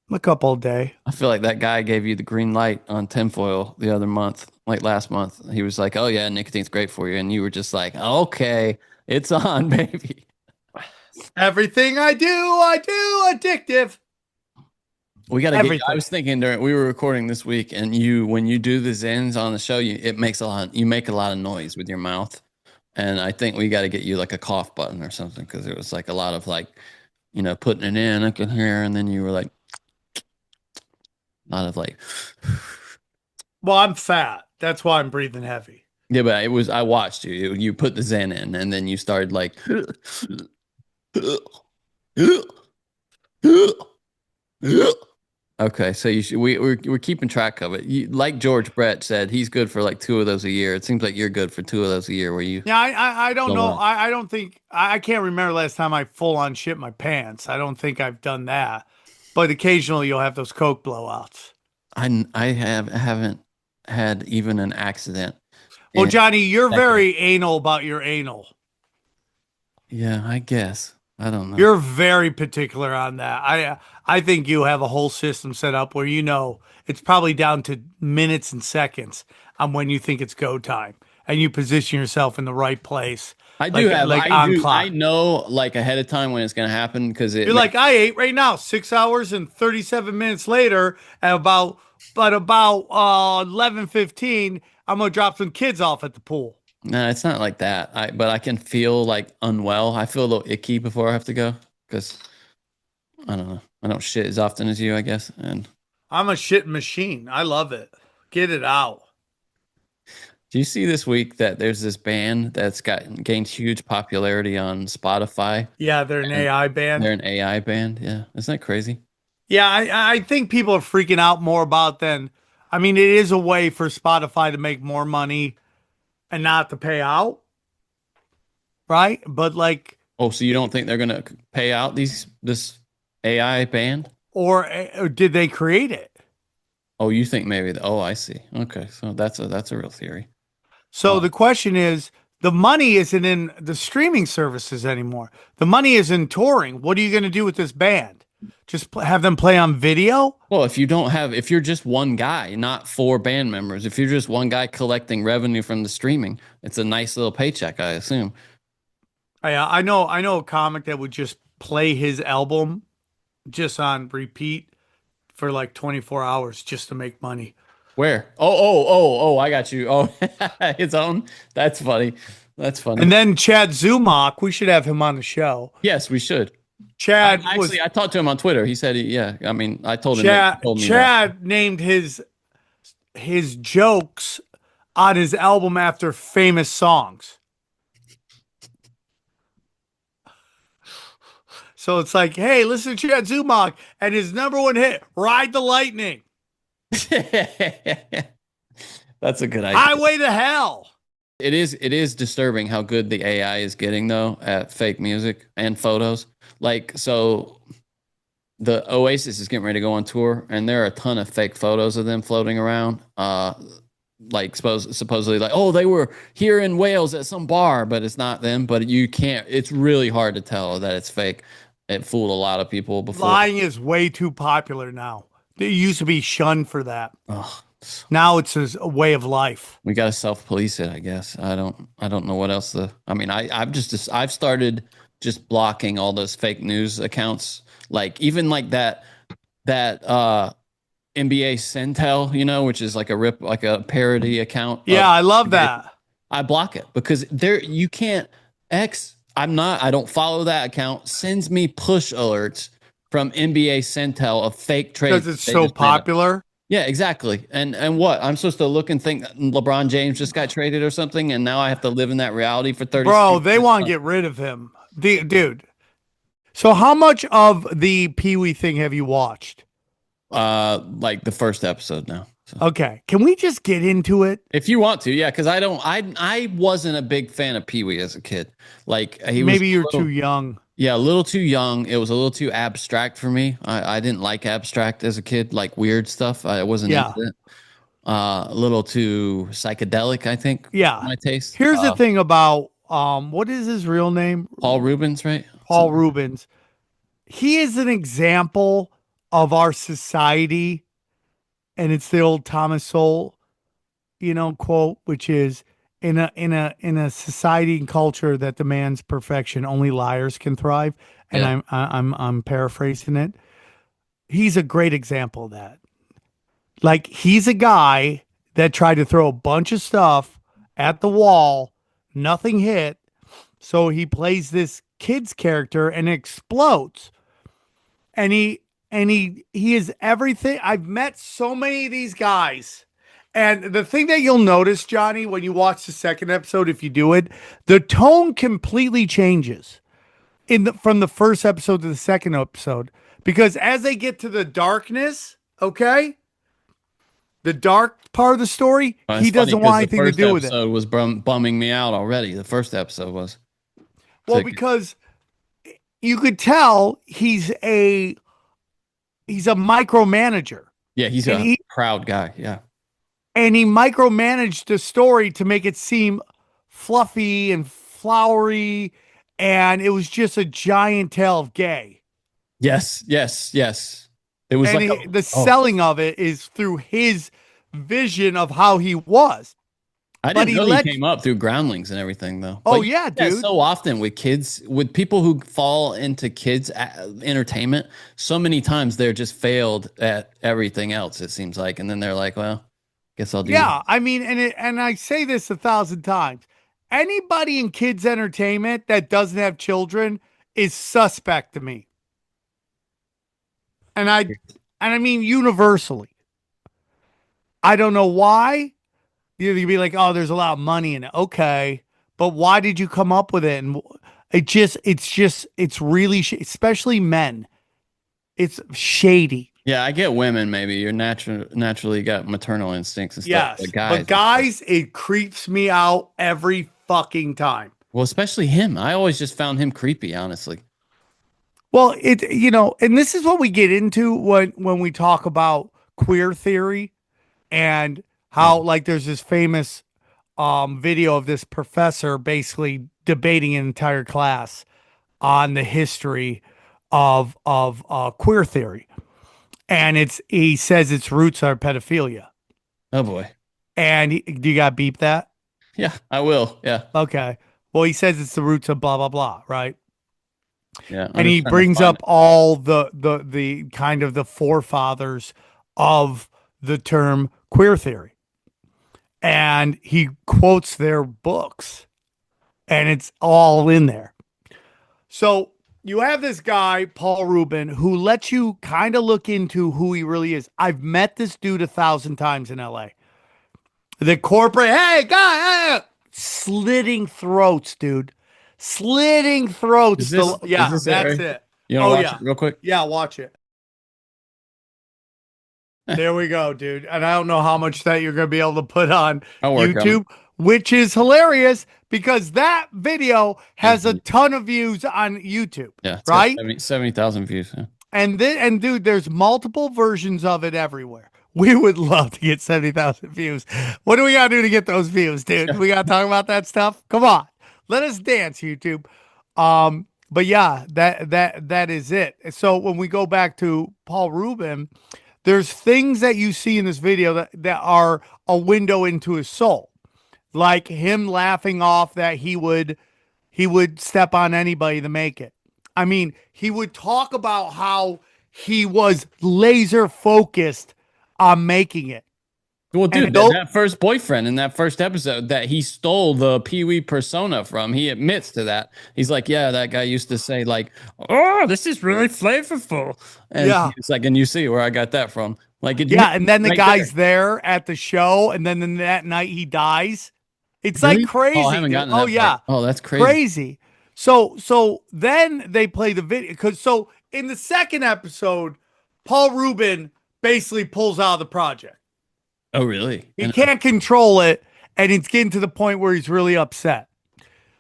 A couple a day. I feel like that guy gave you the green light on tinfoil the other month, like last month. He was like, oh, yeah, nicotine's great for you. And you were just like, okay, it's on, baby. Everything I do addictive. We got to get. I was thinking we were recording this week, and when you do the Zens on the show, you make a lot of noise with your mouth, and I think we got to get you like a cough button or something because it was like a lot of putting it in. I can hear, and then you were like, a lot of like. Well, I'm fat. That's why I'm breathing heavy. Yeah, but it was. I watched you. You put the Zen in, and then you started like. Okay, so we're keeping track of it. Like George Brett said, he's good for like 2 of those a year. It seems like you're good for 2 of those a year. Where you? Yeah, I don't know. I don't think I can't remember last time I full on shit my pants. I don't think I've done that. But occasionally you'll have those coke blowouts. I haven't had even an accident. Well, Johnny, you're very anal about your anal. Yeah, I guess. I don't know. You're very particular on that. I think you have a whole system set up where it's probably down to minutes and seconds on when you think it's go time, and you position yourself in the right place. I know like ahead of time when it's going to happen because you're like I ate right now. 6 hours and 37 minutes later, at about 11:15, I'm gonna drop some kids off at the pool. No, it's not like that. But I can feel like unwell. I feel a little icky before I have to go because I don't know. I don't shit as often as you, I guess. And I'm a shit machine. I love it. Get it out. Do you see this week that there's this band that's gained huge popularity on Spotify? Yeah, they're an AI band. They're an AI band. Yeah, isn't that crazy? Yeah, I think people are freaking out more about than. I mean, it is a way for Spotify to make more money. And not to pay out, right? But like, so you don't think they're gonna pay out this AI band, or did they create it? Oh, you think maybe? I see. Okay, so that's a real theory. So the question is, the money isn't in the streaming services anymore. The money is in touring. What are you going to do with this band? Just have them play on video? Well, if you're just one guy, not 4 band members, if you're just one guy collecting revenue from the streaming, it's a nice little paycheck, I assume. Yeah, I know a comic that would just play his album just on repeat for like 24 hours just to make money. Where? Oh, I got you. Oh, his own. That's funny. That's funny. And then Chad Zumach, we should have him on the show. Yes, we should. Chad I talked to him on Twitter. He said, I mean, I told him. Chad, He told me Chad named his jokes on his album after famous songs. So it's like, hey, listen to Chad Zumach and his number one hit, Ride the Lightning. That's a good idea. Highway to Hell. It is disturbing how good the AI is getting though at fake music and photos. Like, so the Oasis is getting ready to go on tour, and there are a ton of fake photos of them floating around. Like supposedly like, oh, they were here in Wales at some bar, but it's not them. But you can't. It's really hard to tell that it's fake. It fooled a lot of people before. Lying is way too popular now. It used to be shunned for that. Oh, now it's a way of life. we got to self-police it, I guess. I don't know what else I mean, I've started just blocking all those fake news accounts. Like even like that NBA Centel, which is like a parody account. Yeah, I love that. I block it because you can't I don't follow that account, sends me push alerts from NBA Centel of fake trades. Because it's so popular. Yeah, exactly. And what? I'm supposed to look and think LeBron James just got traded or something, and now I have to live in that reality for 30 Bro, they want to get rid of him. Dude. So how much of the Pee Wee thing have you watched? Like the first episode now. So. Okay. Can we just get into it? If you want to, yeah, because I wasn't a big fan of Pee Wee as a kid. Like maybe you're too young. Yeah, a little too young. It was a little too abstract for me. I didn't like abstract as a kid, like weird stuff. I wasn't into it. A little too psychedelic, I think. Yeah. My taste. Here's the thing about what is his real name? Paul Reubens, right? Paul Reubens. He is an example of our society, and it's the old Thomas Sowell, quote, which is in a society and culture that demands perfection, only liars can thrive. And Yeah. I'm paraphrasing it. He's a great example of that. Like, he's a guy that tried to throw a bunch of stuff at the wall, nothing hit. So he plays this kid's character and it explodes. And he is everything. I've met so many of these guys. And the thing that you'll notice, Johnny, when you watch the second episode, if you do it, the tone completely changes from the first episode to the second episode. Because as they get to the darkness, okay, the dark part of the story, he doesn't want anything to do with it. The first episode was bumming me out already. The first episode was. Well, because you could tell he's a micromanager. Yeah, he's a proud guy. Yeah. And he micromanaged the story to make it seem fluffy and flowery. And it was just a giant tale of gay. Yes. It was and selling of it is through his vision of how he was. I didn't know he came up through groundlings and everything, though. Oh, yeah, dude. So often with kids, with people who fall into kids' entertainment, so many times they're just failed at everything else, it seems like. And then they're like, well, guess I'll do that. I mean, and I say this 1,000 times. Anybody in kids' entertainment that doesn't have children is suspect to me. And I mean universally. I don't know why. You'd be like, oh, there's a lot of money in it. Okay. But why did you come up with it? And it's really, especially men. It's shady. Yeah, I get women. Maybe you're naturally got maternal instincts and stuff. Yes, but guys, it creeps me out every fucking time. Well, especially him. I always just found him creepy, honestly. Well, and this is what we get into when we talk about queer theory and how like there's this famous video of this professor basically debating an entire class on the history of queer theory. And he says its roots are pedophilia. Oh boy. And do you got to beep that? Yeah, I will. Yeah. Okay. Well, he says it's the roots of blah, blah, blah. Right. Yeah. And he brings up all the kind of the forefathers of the term queer theory. And he quotes their books, and it's all in there. So you have this guy, Paul Reubens, who lets you kind of look into who he really is. I've met this dude 1,000 times in LA. The corporate, hey, guy, slitting throats, dude. Slitting throats. Is this that's it? it. You want to watch it real quick? Yeah, watch it. There we go, dude. And I don't know how much that you're going to be able to put on YouTube, which is hilarious because that video has a ton of views on YouTube. Yeah, right? 70,000 views. Yeah. And dude, there's multiple versions of it everywhere. We would love to get 70,000 views. What do we got to do to get those views, dude? We got to talk about that stuff. Come on. Let us dance, YouTube. But yeah, that is it. So when we go back to Paul Reubens, there's things that you see in this video that are a window into his soul. Like him laughing off that he would step on anybody to make it. I mean, he would talk about how he was laser focused on making it. Well, dude, that first boyfriend in that first episode that he stole the Pee Wee persona from, he admits to that. He's like, yeah, that guy used to say like, oh, this is really flavorful. And it's like, and you see where I got that from. Like, and then the guy's there at the show, and then that night he dies. It's really? Like crazy. Oh, I haven't gotten that part. Oh, that's crazy. So then they play the video so in the second episode, Paul Reubens basically pulls out of the project. Oh, really? He can't control it, and it's getting to the point where he's really upset.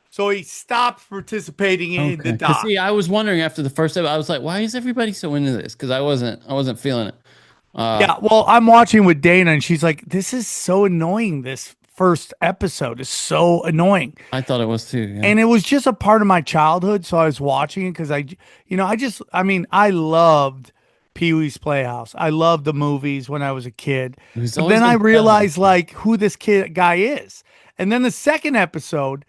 So he stops participating in the doc. See, I was wondering after the first episode, I was like, why is everybody so into this? Because I wasn't feeling it. Well, I'm watching with Dana, and she's like, this is so annoying. This first episode is so annoying. I thought it was too. Yeah. And it was just a part of my childhood, so I was watching it because I loved Pee Wee's Playhouse. I loved the movies when I was a kid. But then I realized like who this guy is. And then the second episode,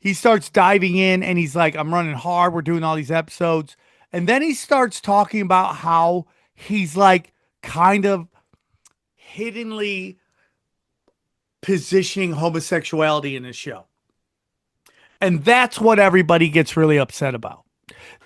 he starts diving in and he's like, I'm running hard. We're doing all these episodes. And then he starts talking about how he's like kind of hiddenly positioning homosexuality in his show. And that's what everybody gets really upset about.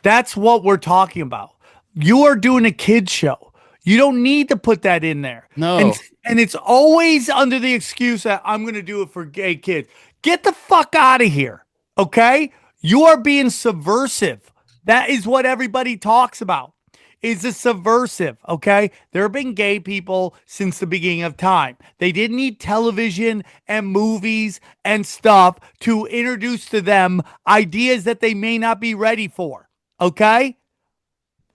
That's what we're talking about. You are doing a kid's show. You don't need to put that in there. No. And it's always under the excuse that I'm going to do it for gay kids. Get the fuck out of here. Okay? You are being subversive. That is what everybody talks about. Is a subversive. Okay? There have been gay people since the beginning of time. They didn't need television and movies and stuff to introduce to them ideas that they may not be ready for. Okay?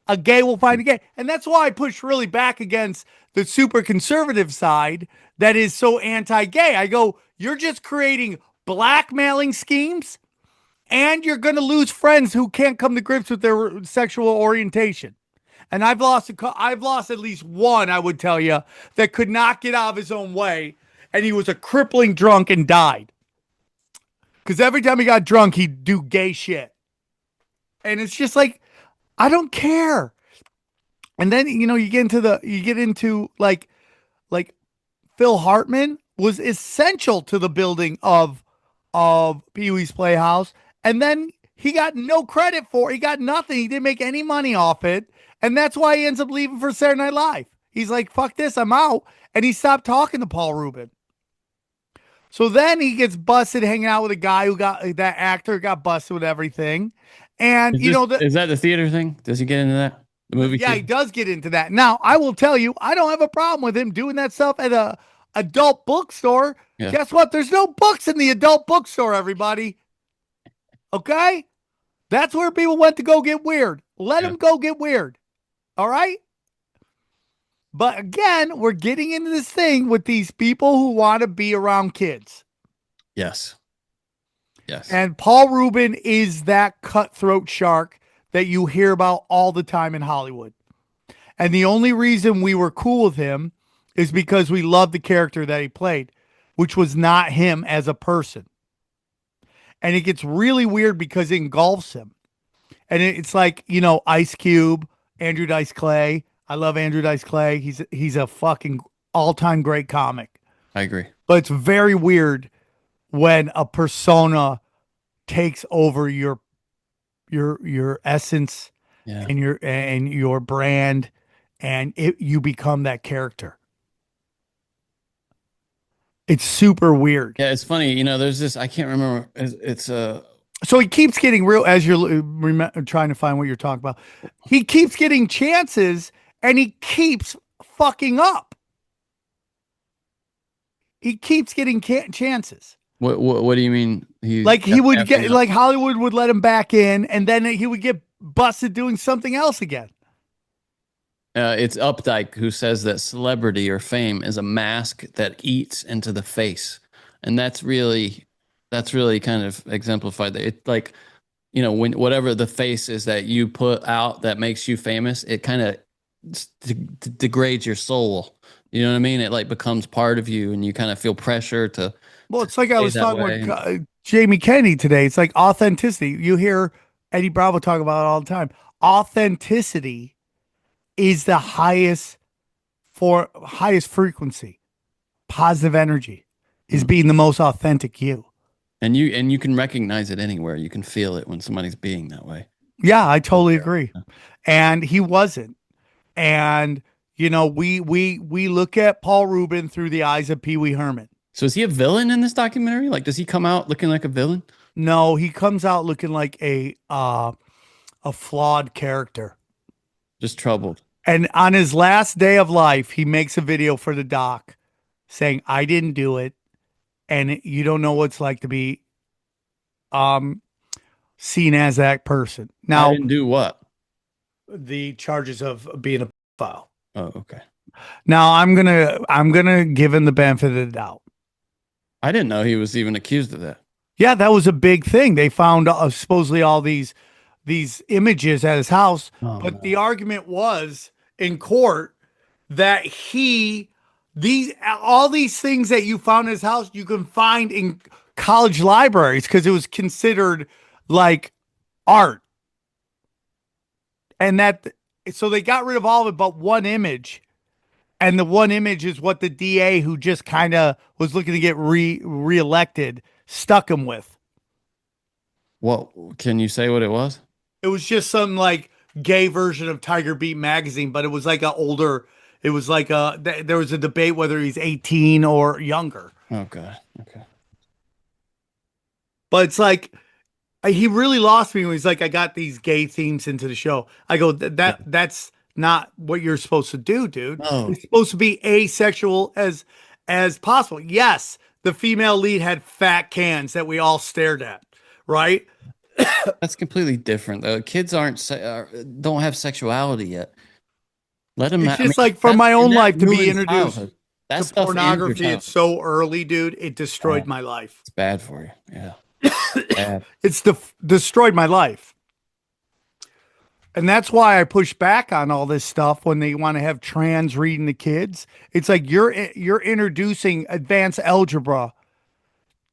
A gay will find a gay. And that's why I push really back against the super conservative side that is so anti-gay. I go, you're just creating blackmailing schemes and you're going to lose friends who can't come to grips with their sexual orientation. And I've lost at least one, I would tell you, that could not get out of his own way. And he was a crippling drunk and died. Because every time he got drunk, he'd do gay shit. And it's just like, I don't care. And then, you get into like Phil Hartman was essential to the building of Pee Wee's Playhouse. And then he got no credit for it. He got nothing. He didn't make any money off it. And that's why he ends up leaving for Saturday Night Live. He's like, fuck this, I'm out. And he stopped talking to Paul Reubens. So then he gets busted hanging out with a guy that actor got busted with everything. And is that the theater thing? Does he get into that? The movie? Yeah, he does get into that. Now, I will tell you, I don't have a problem with him doing that stuff at a adult bookstore. Yeah. Guess what? There's no books in the adult bookstore, everybody. Okay? That's where people went to go get weird. Let them go get weird. All right? But again, we're getting into this thing with these people who want to be around kids. Yes. Yes. And Paul Reubens is that cutthroat shark that you hear about all the time in Hollywood. And the only reason we were cool with him is because we loved the character that he played, which was not him as a person. And it gets really weird because it engulfs him. And it's like, Ice Cube, Andrew Dice Clay. I love Andrew Dice Clay. He's a fucking all-time great comic. I agree. But it's very weird when a persona takes over your essence Yeah. and your brand, and you become that character. It's super weird. Yeah, it's funny. You know, there's this, I can't remember. It's So he keeps getting real, as you're trying to find what you're talking about. He keeps getting chances and he keeps fucking up. He keeps getting chances. What do you mean? Like he would get, like Hollywood would let him back in, and then he would get busted doing something else again. It's Updike who says that celebrity or fame is a mask that eats into the face, and that's really kind of exemplified. It like, you know, when whatever the face is that you put out that makes you famous, it kind of degrades your soul. You know what I mean? It like becomes part of you, and you kind of feel pressure to. Well, it's like I was talking with Jamie Kennedy today. It's like authenticity. You hear Eddie Bravo talk about it all the time. Authenticity is the highest frequency. Positive energy is being the most authentic you. And you can recognize it anywhere. You can feel it when somebody's being that way. Yeah, I totally agree. And he wasn't. And you know, we look at Paul Reubens through the eyes of Pee Wee Herman. So is he a villain in this documentary? Like, does he come out looking like a villain? No, he comes out looking like a flawed character. Just troubled. And on his last day of life, he makes a video for the doc saying, "I didn't do it, and you don't know what it's like to be seen as that person." Now, I didn't do what? The charges of being a pedophile. Oh, okay. Now I'm gonna give him the benefit of the doubt. I didn't know he was even accused of that. Yeah, that was a big thing. They found supposedly all these images at his house, but the argument was in court that all these things that you found in his house, you can find in college libraries because it was considered like art. And so they got rid of all of it but one image. And the one image is what the DA, who just kind of was looking to get reelected, stuck him with. What can you say what it was? It was just some like gay version of Tiger Beat magazine, but it was like there was a debate whether he's 18 or younger. Oh God. Okay. But it's like, he really lost me when he's like, I got these gay themes into the show. I go, that's not what you're supposed to do, dude. No. It's supposed to be asexual as possible. Yes, the female lead had fat cans that we all stared at, right? That's completely different. The kids don't have sexuality yet. Let them. It's just like for my own life to be introduced to pornography. It's so early, dude. It destroyed my life. It's bad for you. Yeah. Bad. It's destroyed my life. And that's why I push back on all this stuff when they want to have trans reading to kids. It's like you're introducing advanced algebra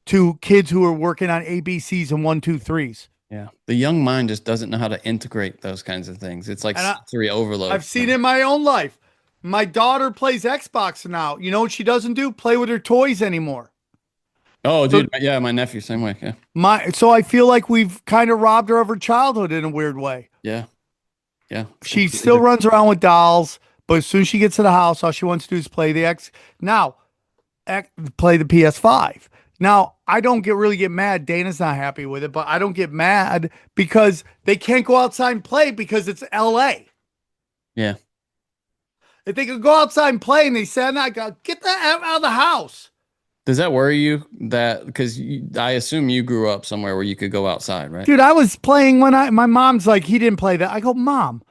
to kids who are working on ABCs and 1, 2, 3s. Yeah. The young mind just doesn't know how to integrate those kinds of things. It's like sensory overload. I've seen it in my own life. My daughter plays Xbox now. You know what she doesn't do? Play with her toys anymore. Oh, dude. Yeah, my nephew, same way. Yeah. So I feel like we've kind of robbed her of her childhood in a weird way. Yeah. Yeah. She still runs around with dolls, but as soon as she gets to the house, all she wants to do is play play the PS5. Now, I don't really get mad. Dana's not happy with it, but I don't get mad because they can't go outside and play because it's LA. Yeah. If they could go outside and play and they said, "I got get the F out of the house." Does that worry you? Because I assume you grew up somewhere where you could go outside, right? Dude, I was playing when my mom's like, he didn't play that. I go, Mom,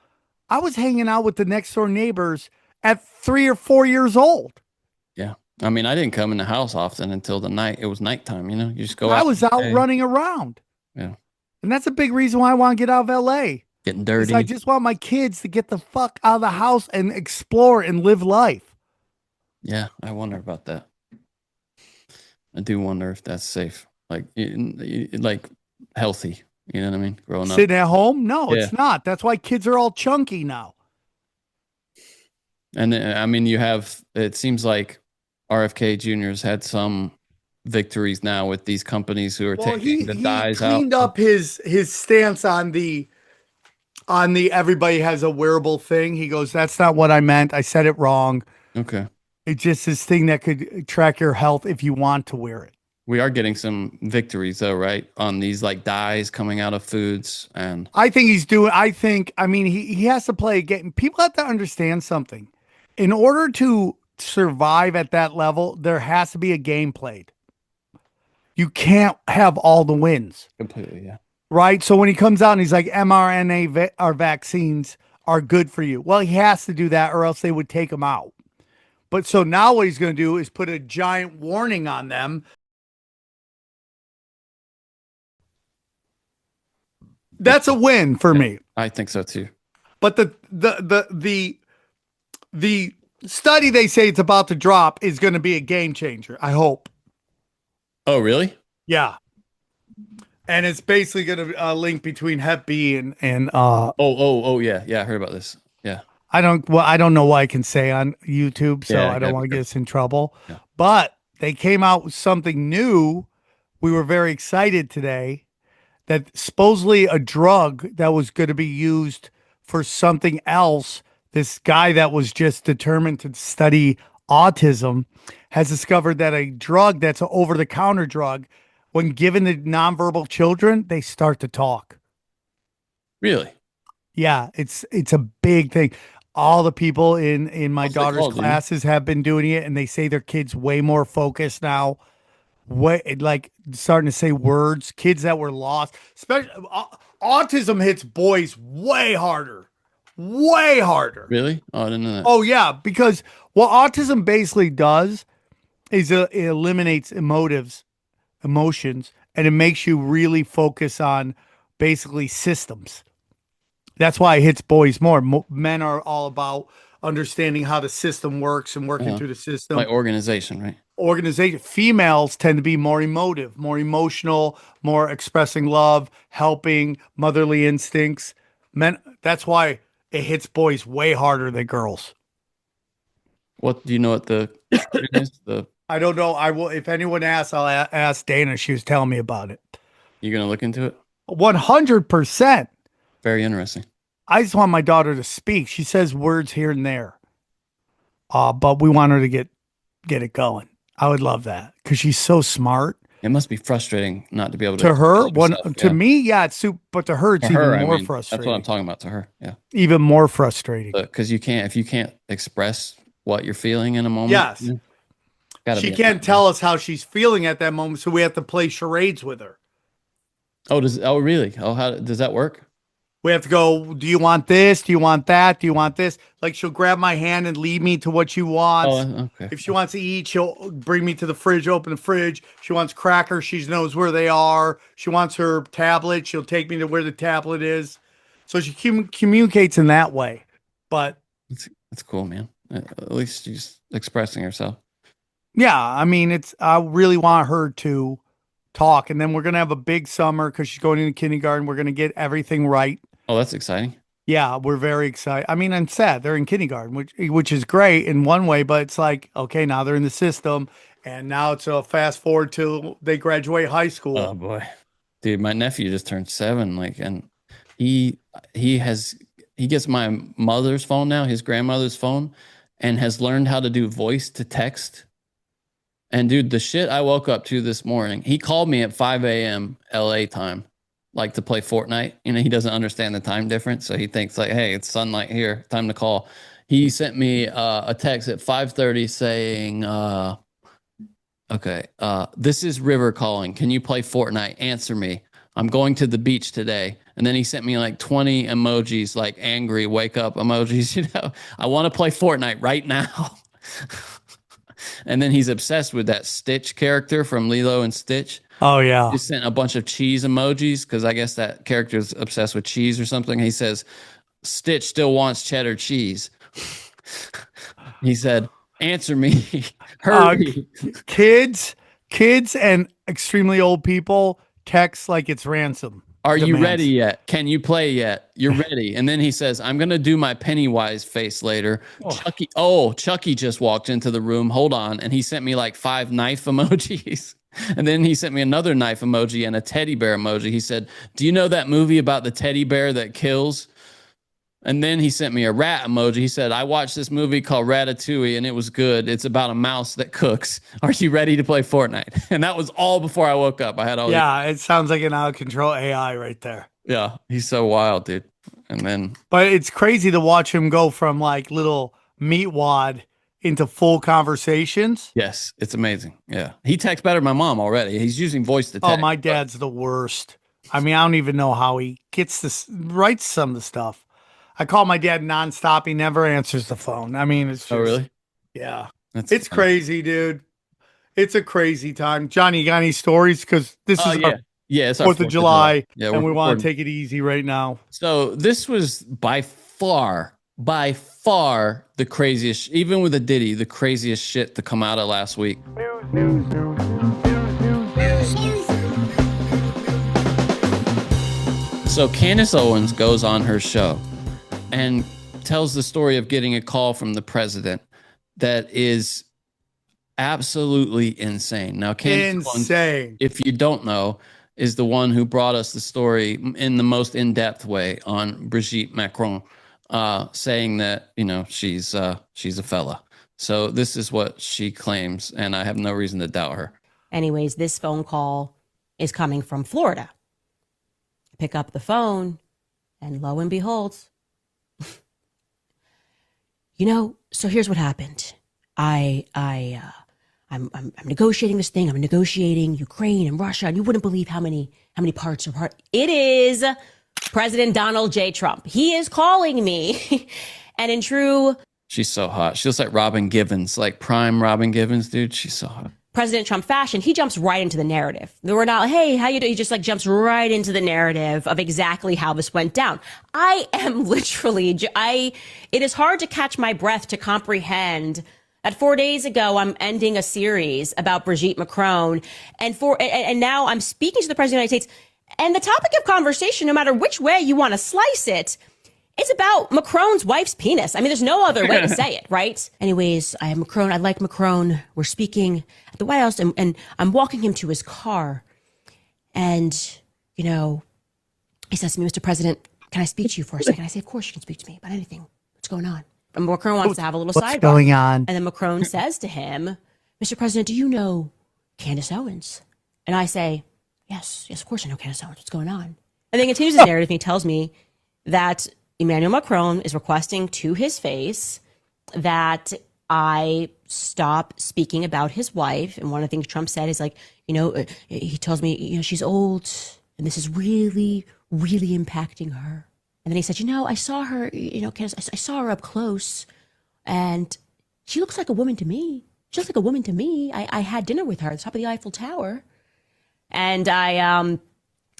I was hanging out with the next door neighbors at 3 or 4 years old. Yeah. I mean, I didn't come in the house often until it was nighttime, you know? You just go out. I was out running around. Yeah. And that's a big reason why I want to get out of LA. Getting dirty. I just want my kids to get the fuck out of the house and explore and live life. Yeah, I wonder about that. I do wonder if that's safe, like healthy. You know what I mean? Growing up, sitting at home? No, it's not. That's why kids are all chunky now. And then, I mean, it seems like RFK Jr.'s had some victories now with these companies who are taking the dyes out. He cleaned up his stance on the everybody has a wearable thing. He goes, that's not what I meant. I said it wrong. Okay. It's just this thing that could track your health if you want to wear it. We are getting some victories though, right? On these like dyes coming out of foods. And I think he has to play a game. People have to understand something. In order to survive at that level, there has to be a game played. You can't have all the wins. completely, yeah. Right? So when he comes out and he's like, mRNA or vaccines are good for you. Well, he has to do that or else they would take him out. But so now what he's going to do is put a giant warning on them. That's a win for me. I think so too. But the study they say it's about to drop is going to be a game changer. I hope. Oh, really? Yeah. And it's basically going to link between Hep B and yeah. I heard about this. Yeah. I don't know what I can say on YouTube, so Yeah, I don't want to get us in trouble. Yeah. But they came out with something new. We were very excited today that supposedly a drug that was going to be used for something else. This guy that was just determined to study autism has discovered that a drug that's an over-the-counter drug, when given to nonverbal children, they start to talk. Really? Yeah, it's a big thing. All the people in my What's it daughter's called, do you know? classes have been doing it, and they say their kids way more focused now. Like starting to say words. Kids that were lost, especially autism hits boys way harder, way harder. Really? Oh, I didn't know that. Oh yeah, because what autism basically does is it eliminates emotions, and it makes you really focus on basically systems. That's why it hits boys more. Men are all about understanding how the system works and working through the system. Like organization, right? Organization. Females tend to be more emotive, more emotional, more expressing love, helping, motherly instincts. Men. That's why it hits boys way harder than girls. What do you know what the is? I don't know. I will. If anyone asks, I'll ask Dana. She was telling me about it. You gonna look into it? 100%. Very interesting. I just want my daughter to speak. She says words here and there. But we want her to get it going. I would love that because she's so smart. It must be frustrating not to be able to. To her, express yourself, to me, yeah, it's super. But to her, it's To her, even more I mean, frustrating. That's what I'm talking about. To her, yeah. Even more frustrating. Because if you can't express what you're feeling in a moment, Yes. She can't tell us how she's feeling at that moment, so we have to play charades with her. Oh, really? Oh, how does that work? We have to go, do you want this? Do you want that? Do you want this? Like she'll grab my hand and lead me to what she wants. Oh, okay. If she wants to eat, she'll bring me to the fridge, open the fridge. She wants crackers. She knows where they are. She wants her tablet. She'll take me to where the tablet is. So she communicates in that way. But That's cool, man. At least she's expressing herself. yeah, I mean, I really want her to talk. And then we're going to have a big summer because she's going into kindergarten. We're going to get everything right. Oh, that's exciting. Yeah, we're very excited. I mean, I'm sad they're in kindergarten, which is great in one way, but it's like, okay, now they're in the system, and now it's a fast forward till they graduate high school. Oh boy, dude, my nephew just turned 7, and he gets my mother's phone now, his grandmother's phone, and has learned how to do voice to text. And dude, the shit I woke up to this morning, he called me at 5 a.m. LA time. Like to play Fortnite. He doesn't understand the time difference. So he thinks like, hey, it's sunlight here, time to call. He sent me a text at 5:30 saying, this is River calling. Can you play Fortnite? Answer me. I'm going to the beach today. And then he sent me like 20 emojis, like angry wake up emojis. I want to play Fortnite right now. And then he's obsessed with that Stitch character from Lilo and Stitch. Oh, yeah. He sent a bunch of cheese emojis because I guess that character is obsessed with cheese or something. He says, Stitch still wants cheddar cheese. He said, answer me. Hurry. Kids and extremely old people text like it's ransom. Are you demands. ready yet? Can you play yet? You're ready. And then he says, I'm going to do my Pennywise face later. Chucky just walked into the room. Hold on. And he sent me like 5 knife emojis. And then he sent me another knife emoji and a teddy bear emoji. He said, do you know that movie about the teddy bear that kills? And then he sent me a rat emoji. He said, I watched this movie called Ratatouille and it was good. It's about a mouse that cooks. Are you ready to play Fortnite? And that was all before I woke up. I had all it sounds like an out of control AI right there. Yeah, he's so wild, dude. And then But it's crazy to watch him go from like little meatwad into full conversations. yes, it's amazing. Yeah. He texts better than my mom already. He's using voice to text. Oh, my dad's the worst. I mean, I don't even know how he gets this, writes some of the stuff. I call my dad nonstop. He never answers the phone. I mean, it's just, Oh, really? Yeah. It's funny. Crazy, dude. It's a crazy time. Johnny, you got any stories? Because this is our it's our 4th of July, Yeah, and we want to take it easy right now. So this was by far the craziest, even with a Diddy, the craziest shit to come out of last week. So Candace Owens goes on her show and tells the story of getting a call from the president that is absolutely insane. Now, Candace Owens, if you don't know, is the one who brought us the story in the most in-depth way on Brigitte Macron, saying that, you know, she's a fella. So this is what she claims, and I have no reason to doubt her. Anyways, this phone call is coming from Florida. Pick up the phone, and lo and behold, you know, so here's what happened. I'm negotiating this thing. I'm negotiating Ukraine and Russia, and you wouldn't believe how many parts are part. It is President Donald J. Trump. He is calling me, and in true, she's so hot. She looks like Robin Givens, like prime Robin Givens, dude. She's so hot. President Trump fashion, he jumps right into the narrative. We're not, hey, how you doing? He just like jumps right into the narrative of exactly how this went down. I am literally, it is hard to catch my breath to comprehend that 4 days ago, I'm ending a series about Brigitte Macron, and now I'm speaking to the President of the United States, and the topic of conversation, no matter which way you want to slice it, it's about Macron's wife's penis. I mean, there's no other way to say it, right? Anyways, I am Macron. I like Macron. We're speaking at the White House, and I'm walking him to his car. And, you know, he says to me, Mr. President, can I speak to you for a second? I say, of course you can speak to me about anything. What's going on? And Macron wants to have a little sidebar. What's going on? And then Macron says to him, Mr. President, do you know Candace Owens? And I say, yes, of course I know Candace Owens. What's going on? And then he continues his narrative, and he tells me that Emmanuel Macron is requesting to his face that I stop speaking about his wife. And one of the things Trump said is like, you know, he tells me, you know, she's old and this is really, really impacting her. And then he said, you know, I saw her, you know, I saw her up close and she looks like a woman to me. She looks like a woman to me. I had dinner with her at the top of the Eiffel Tower. And I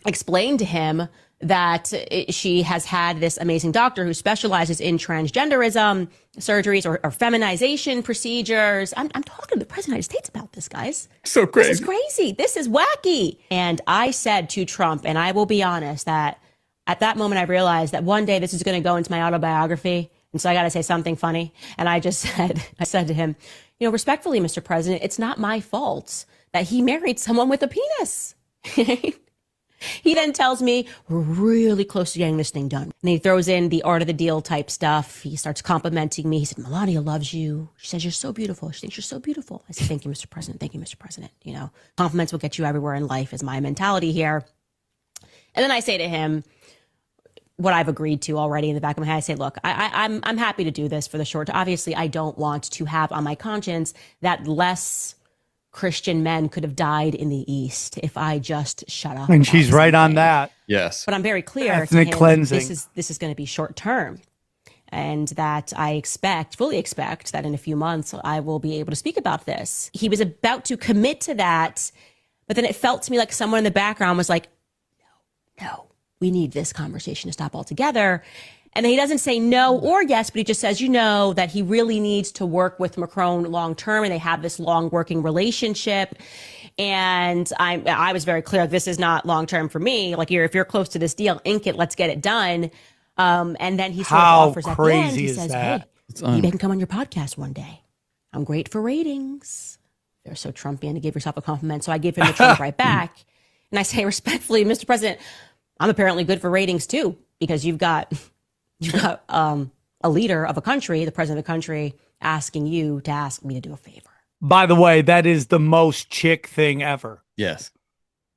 explained to him that she has had this amazing doctor who specializes in transgenderism surgeries or feminization procedures. I'm talking to the President of the United States about this, guys. So crazy. This is crazy. This is wacky. And I said to Trump, and I will be honest, that at that moment I realized that one day this is going to go into my autobiography. And so I got to say something funny. And I said to him, you know, respectfully, Mr. President, it's not my fault that he married someone with a penis. He then tells me, we're really close to getting this thing done. And he throws in the art of the deal type stuff. He starts complimenting me. He said, Melania loves you. She says, you're so beautiful. She thinks you're so beautiful. I said, thank you, Mr. President. Thank you, Mr. President. You know, compliments will get you everywhere in life is my mentality here. And then I say to him what I've agreed to already in the back of my head. I say, look, I'm happy to do this for the short term. Obviously, I don't want to have on my conscience that less Christian men could have died in the East if I just shut up. And she's right on that. Yes. But I'm very clear Ethnic to him, cleansing. this is going to be short term. And that I fully expect that in a few months, I will be able to speak about this. He was about to commit to that, but then it felt to me like someone in the background was like, no, we need this conversation to stop altogether. And then he doesn't say no or yes, but he just says, you know, that he really needs to work with Macron long term and they have this long working relationship. And I was very clear, this is not long term for me. Like, if you're close to this deal, ink it, let's get it done. And then he sort of offers at the end, he says, hey, maybe I can come on your podcast one day. I'm great for ratings. They're so Trumpian to give yourself a compliment. So I give him the Trump right back. And I say respectfully, Mr. President, I'm apparently good for ratings too, because you've got a leader of a country, the president of the country, asking you to ask me to do a favor. By the way, that is the most chick thing ever. Yes.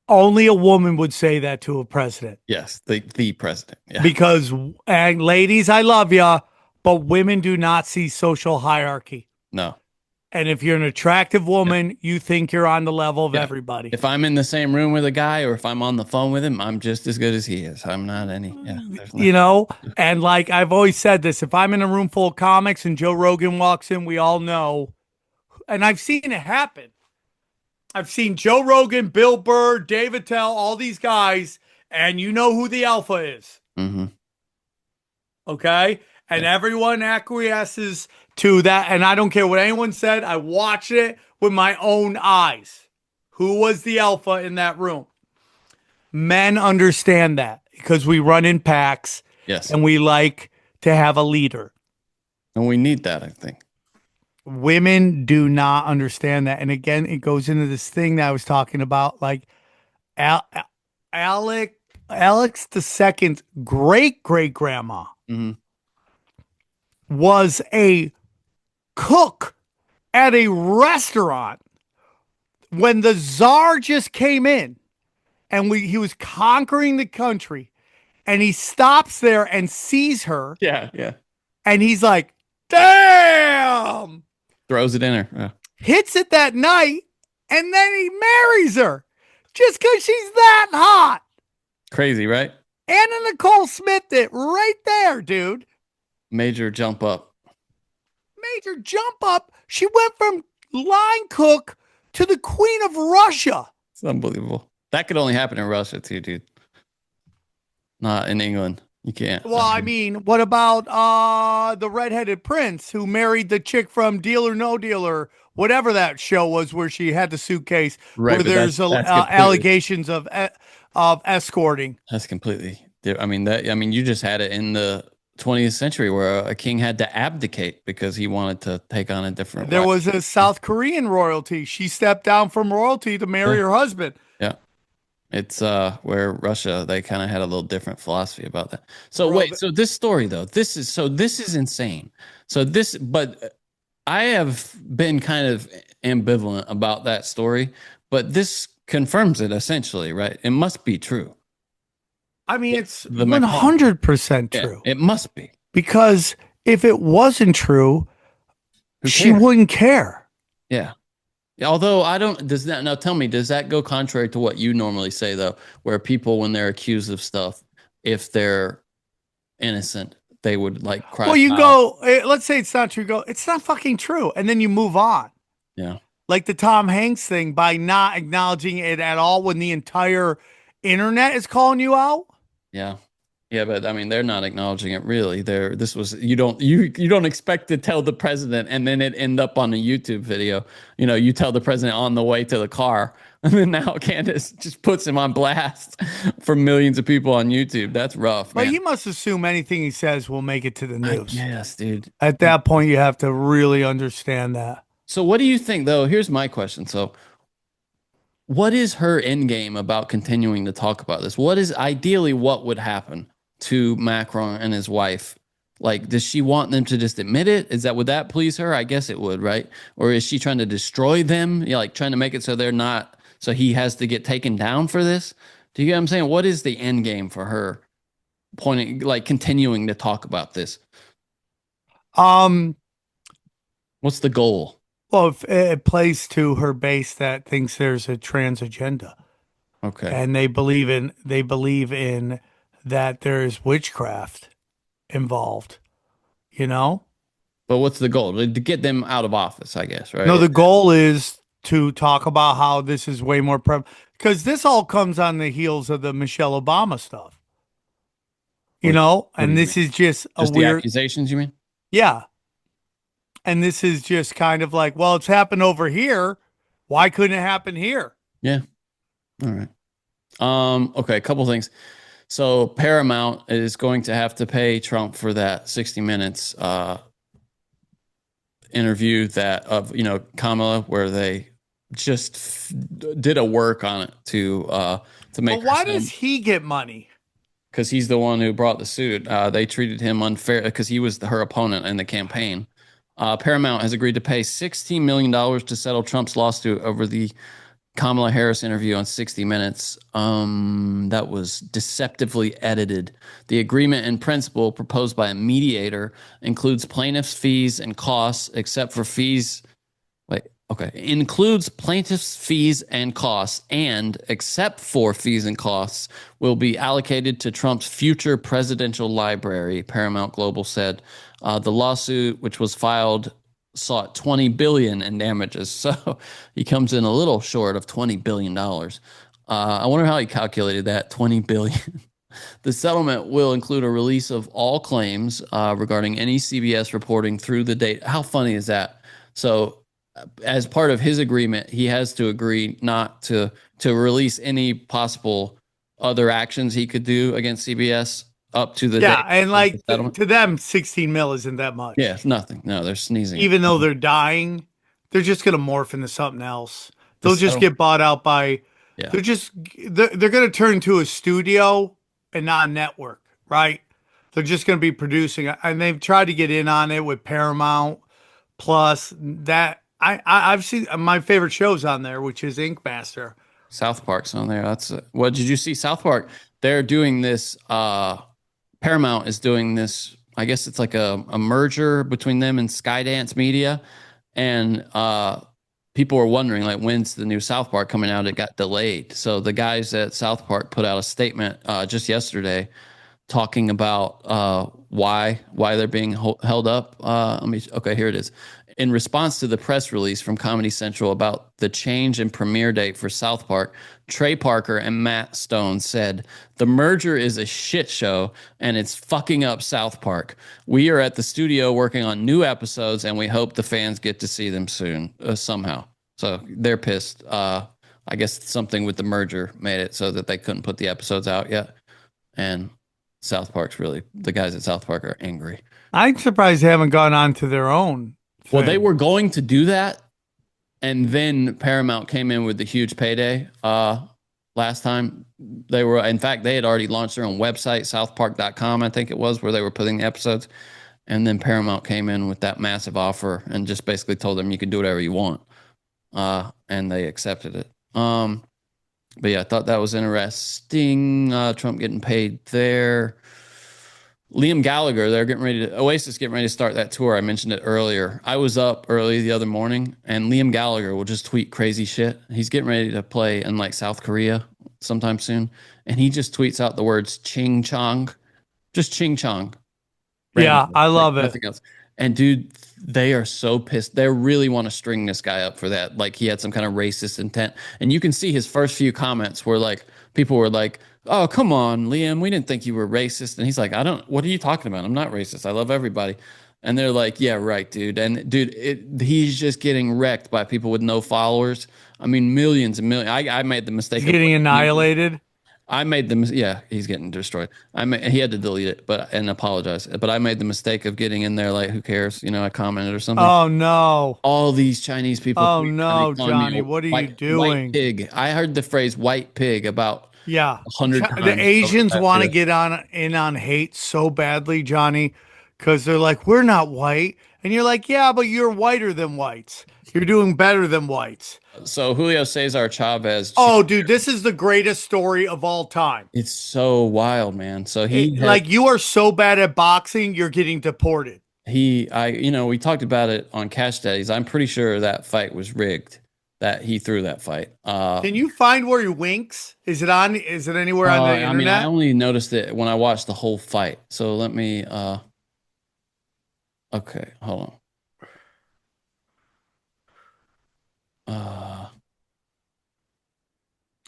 Only a woman would say that to a president. Yes. The president. Yeah. Because, and ladies, I love ya, but women do not see social hierarchy. No. And if you're an attractive woman, you think you're on the level of everybody. If I'm in the same room with a guy or if I'm on the phone with him, I'm just as good as he is. I'm not any. Yeah, you know, and like I've always said this, if I'm in a room full of comics and Joe Rogan walks in, we all know. And I've seen it happen. I've seen Joe Rogan, Bill Burr, Dave Attell, all these guys, and you know who the alpha is. Mm-hmm. Okay? And everyone acquiesces to that. And I don't care what anyone said. I watched it with my own eyes. Who was the alpha in that room? Men understand that because we run in packs. Yes. And we like to have a leader. And we need that, I think. Women do not understand that. And again, it goes into this thing that I was talking about. Like Alex II's great-great-grandma was a cook at a restaurant when the czar just came in and he was conquering the country, and he stops there and sees her. Yeah, yeah. And he's like, damn! Throws it in her. Yeah. Hits it that night, and then he marries her just because she's that hot. Crazy, right? Anna Nicole Smith it right there, dude. Major jump up. Major jump up. She went from line cook to the Queen of Russia. It's unbelievable. That could only happen in Russia too, dude. Not in England. You can't. Well, I mean, what about the redheaded prince who married the chick from Deal or No Deal or whatever that show was where she had the suitcase, right, where there's allegations of escorting. That's completely. I mean, you just had it in the 20th century where a king had to abdicate because he wanted to take on a different. There was a South Korean royalty. She stepped down from royalty to marry her husband. Yeah. It's where Russia, they kind of had a little different philosophy about that. So wait, so this story though, this is insane. But I have been kind of ambivalent about that story, but this confirms it essentially, right? It must be true. I mean, it's 100% true. Yeah, it must be. Because if it wasn't true, she wouldn't care. Yeah. Although now tell me, does that go contrary to what you normally say though, where people, when they're accused of stuff, if they're innocent, they would like cry? Well, you go, let's say it's not true. Go, it's not fucking true. And then you move on. Yeah. Like the Tom Hanks thing, by not acknowledging it at all when the entire internet is calling you out. Yeah. Yeah, but I mean, they're not acknowledging it really. You don't expect to tell the president and then it end up on a YouTube video. You know, you tell the president on the way to the car, and then now Candace just puts him on blast for millions of people on YouTube. That's rough. But he must assume anything he says will make it to the news. Yes, dude. At that point, you have to really understand that. So what do you think though? Here's my question. So what is her end game about continuing to talk about this? What would happen to Macron and his wife? Like, does she want them to just admit it? Would that please her? I guess it would, right? Or is she trying to destroy them? Like trying to make it so he has to get taken down for this? Do you get what I'm saying? What is the end game for her continuing to talk about this? What's the goal? Well, if it plays to her base that thinks there's a trans agenda. Okay. And they believe in that there's witchcraft involved, you know? But what's the goal? To get them out of office, I guess, right? No, the goal is to talk about how this is way more prevalent, because this all comes on the heels of the Michelle Obama stuff, you know? And this is just a weird... the accusations, you mean? Yeah. And this is just kind of like, well, it's happened over here. Why couldn't it happen here? Yeah. All right. Okay, a couple things. So Paramount is going to have to pay Trump for that 60 Minutes interview that of Kamala, where they just did a work on it to make. But why does he get money? Because he's the one who brought the suit. They treated him unfair because he was her opponent in the campaign. Paramount has agreed to pay $16 million to settle Trump's lawsuit over the Kamala Harris interview on 60 Minutes. That was deceptively edited. The agreement in principle proposed by a mediator includes plaintiff's fees and costs, except for fees. Includes plaintiff's fees and costs, and except for fees and costs, will be allocated to Trump's future presidential library, Paramount Global said. The lawsuit, which was filed, sought $20 billion in damages. So he comes in a little short of $20 billion. I wonder how he calculated that, $20 billion. The settlement will include a release of all claims regarding any CBS reporting through the date. How funny is that? So as part of his agreement, he has to agree not to release any possible other actions he could do against CBS up to the date and like of the settlement. to them, 16 mil isn't that much. Yeah, it's nothing. No, they're sneezing. Even though they're dying, they're just gonna morph into something else. They'll just get bought out by. Yeah. They're gonna turn to a studio and not a network, right? They're just gonna be producing, and they've tried to get in on it with Paramount Plus. That I've seen my favorite shows on there, which is Ink Master. South Park's on there. That's what did you see? South Park. They're doing this. Paramount is doing this. I guess it's like a merger between them and Skydance Media, and people were wondering like when's the new South Park coming out? It got delayed. So the guys at South Park put out a statement just yesterday talking about why they're being held up. Here it is. In response to the press release from Comedy Central about the change in premiere date for South Park, Trey Parker and Matt Stone said, "The merger is a shit show and it's fucking up South Park. We are at the studio working on new episodes and we hope the fans get to see them soon somehow." So they're pissed. I guess something with the merger made it so that they couldn't put the episodes out yet. And South Park's the guys at South Park are angry. I'm surprised they haven't gone on to their own. Well, they were going to do that, and then Paramount came in with the huge payday last time. In fact, they had already launched their own website, southpark.com, I think it was, where they were putting the episodes. And then Paramount came in with that massive offer and just basically told them you can do whatever you want. And they accepted it. But yeah, I thought that was interesting. Trump getting paid there. Liam Gallagher, Oasis getting ready to start that tour. I mentioned it earlier. I was up early the other morning, and Liam Gallagher will just tweet crazy shit. He's getting ready to play in like South Korea sometime soon, and he just tweets out the words "ching chong," just "ching chong." Yeah, I love it. Nothing else. And dude, they are so pissed. They really want to string this guy up for that. Like he had some kind of racist intent, and you can see his first few comments were like, people were like, "Oh, come on, Liam, we didn't think you were racist." And he's like, what are you talking about? I'm not racist. I love everybody. And they're like, "Yeah, right, dude." And dude, he's just getting wrecked by people with no followers. I mean, millions and millions. I made the mistake. He's getting annihilated. I made he's getting destroyed. He had to delete it, and apologize. But I made the mistake of getting in there like, who cares? I commented or something. Oh no! All these Chinese people. Oh no, Johnny, what are you doing? White pig. I heard the phrase "white pig" about 100 times. The Asians want to get in on hate so badly, Johnny, because they're like, we're not white, and you're like, yeah, but you're whiter than whites. You're doing better than whites. So Julio Cesar Chavez. Oh, dude, this is the greatest story of all time. It's so wild, man. So you are so bad at boxing, you're getting deported. We talked about it on Cash Daddies. I'm pretty sure that fight was rigged. That he threw that fight. Can you find where he winks? Is it anywhere on the internet? I mean, I only noticed it when I watched the whole fight. So let me. Okay, hold on.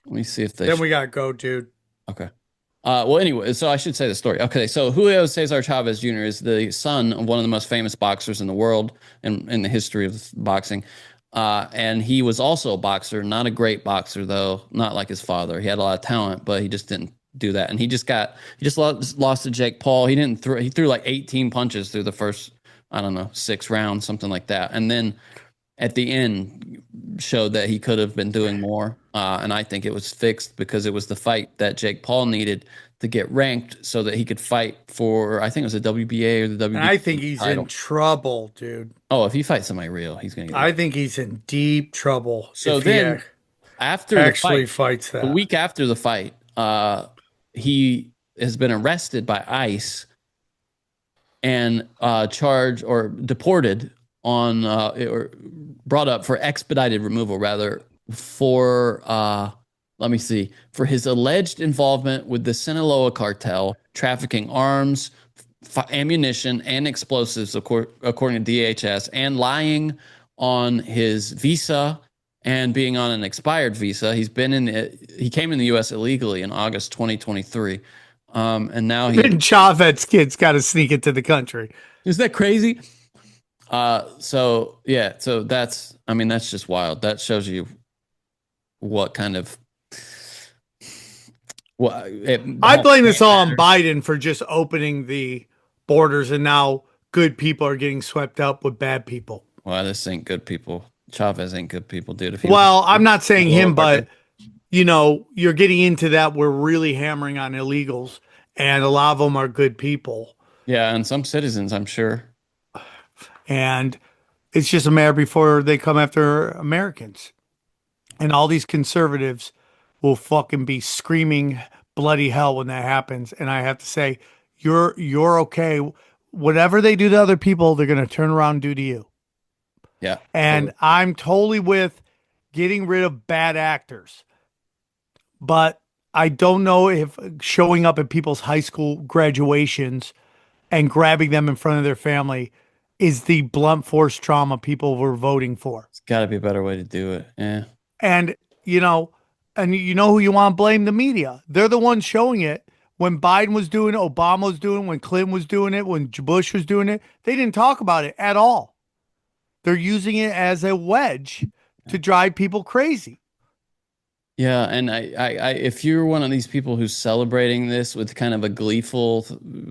Let me see if they. Then we gotta go, dude. Okay. Well, anyway, so I should say the story. Okay, so Julio Cesar Chavez Jr. is the son of one of the most famous boxers in the world and in the history of boxing. And he was also a boxer, not a great boxer though, not like his father. He had a lot of talent, but he just didn't do that. And he just lost to Jake Paul. He threw like 18 punches through the first, I don't know, 6 rounds, something like that. And then at the end showed that he could have been doing more. And I think it was fixed because it was the fight that Jake Paul needed to get ranked so that he could fight for, I think it was the WBA or the WBC. And I think he's title. in trouble, dude. Oh, if he fights somebody real, he's going to get I think he's in deep trouble. So if he then after actually the fight, fights that. the week after the fight, he has been arrested by ICE and charged or deported on or brought up for expedited removal rather for let me see, for his alleged involvement with the Sinaloa cartel, trafficking arms, ammunition, and explosives, according to DHS, and lying on his visa and being on an expired visa. He came in the U.S. illegally in August 2023, and now Even Chavez kids got to sneak into the country. Isn't that crazy? So that's just wild. That shows you what kind of I blame this all on Biden for just opening the borders, and now good people are getting swept up with bad people. Well, this ain't good people. Chavez ain't good people, dude. I'm not saying him, but you're getting into that. We're really hammering on illegals, and a lot of them are good people. Yeah, and some citizens, I'm sure. And it's just a matter before they come after Americans. And all these conservatives will fucking be screaming bloody hell when that happens. And I have to say, you're okay. Whatever they do to other people, they're going to turn around and do to you. Yeah. And totally. I'm totally with getting rid of bad actors. But I don't know if showing up at people's high school graduations and grabbing them in front of their family is the blunt force trauma people were voting for. It's got to be a better way to do it. Yeah. And, you know who you want to blame? The media. They're the ones showing it. When Biden was doing it, Obama was doing it, when Clinton was doing it, when Bush was doing it, they didn't talk about it at all. They're using it as a wedge to drive people crazy. Yeah, and I if you're one of these people who's celebrating this with kind of a gleeful,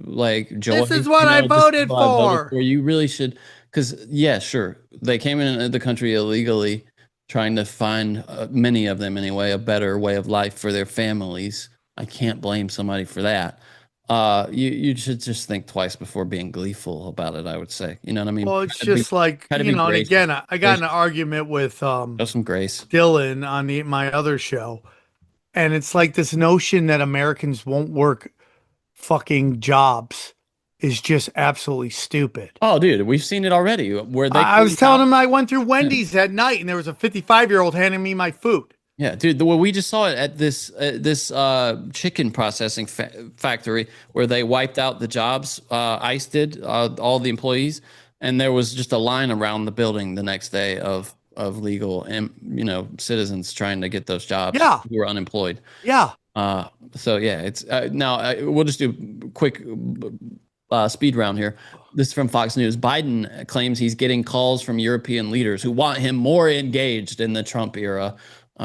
like, joy, this is what I voted for. Where you really should, because yeah, sure, they came in the country illegally, trying to find many of them anyway a better way of life for their families. I can't blame somebody for that. You should just think twice before being gleeful about it, I would say. You know what I mean? Well, it's just like, and again, I got in an argument with Show some grace. Dylan on my other show. And it's like this notion that Americans won't work fucking jobs is just absolutely stupid. Oh, dude, we've seen it already. I was telling him I went through Wendy's at night and there was a 55-year-old handing me my food. Yeah, dude. We just saw it at this chicken processing factory where they wiped out the jobs. ICE did, all the employees, and there was just a line around the building the next day of legal and citizens trying to get those jobs. Yeah, who were unemployed. Yeah. So yeah, it's now we'll just do a quick speed round here. This is from Fox News. Biden claims he's getting calls from European leaders who want him more engaged in the Trump era.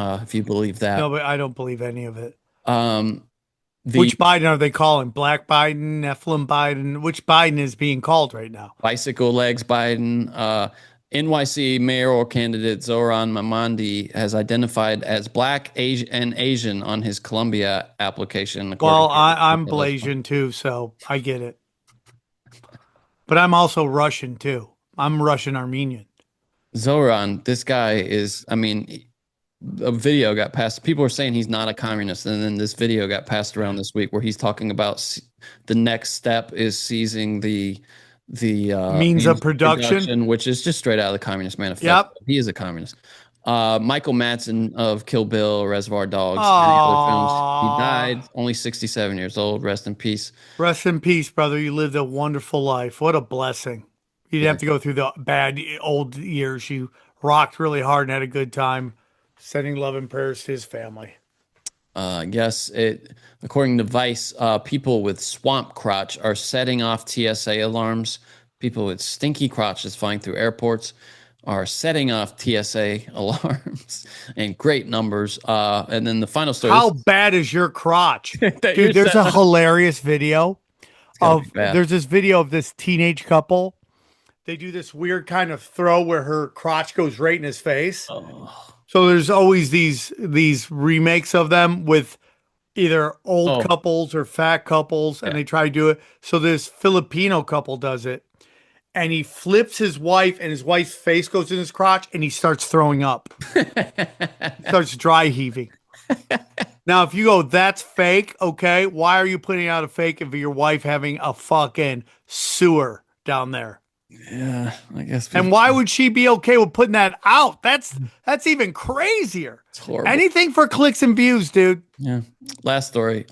If you believe that. No, but I don't believe any of it. Which Biden are they calling? Black Biden, Nephilim Biden? Which Biden is being called right now? Bicycle legs Biden. NYC mayoral candidate Zohran Mamandi has identified as Black, Asian on his Columbia application. Well, I'm Blasian too, so I get it. But I'm also Russian too. I'm Russian Armenian. Zohran, this guy is, a video got passed. People are saying he's not a communist, and then this video got passed around this week where he's talking about the next step is seizing the means of production, which is just straight out of the Communist Manifesto. Yep. He is a communist. Michael Madsen of Kill Bill, Reservoir Dogs, and other films. He died only 67 years old. Rest in peace. Rest in peace, brother. You lived a wonderful life. What a blessing. You didn't have to go through the bad old years. You rocked really hard and had a good time. Sending love and prayers to his family. Yes, according to Vice, people with swamp crotch are setting off TSA alarms. People with stinky crotches flying through airports are setting off TSA alarms in great numbers. And then the final story. How bad is your crotch? That you're Dude, there's a setting- hilarious video gotta be bad. there's this video of this teenage couple. They do this weird kind of throw where her crotch goes right in his face. Oh. So there's always these remakes of them with either old couples or fat couples, and they try to do it. So this Filipino couple does it, and he flips his wife, and his wife's face goes in his crotch, and he starts throwing up. Starts dry heaving. Now, if you go, that's fake, okay, why are you putting out a fake of your wife having a fucking sewer down there? Yeah, I guess. And why would she be okay with putting that out? That's even crazier. It's horrible. Anything for clicks and views, dude. Yeah. Last story.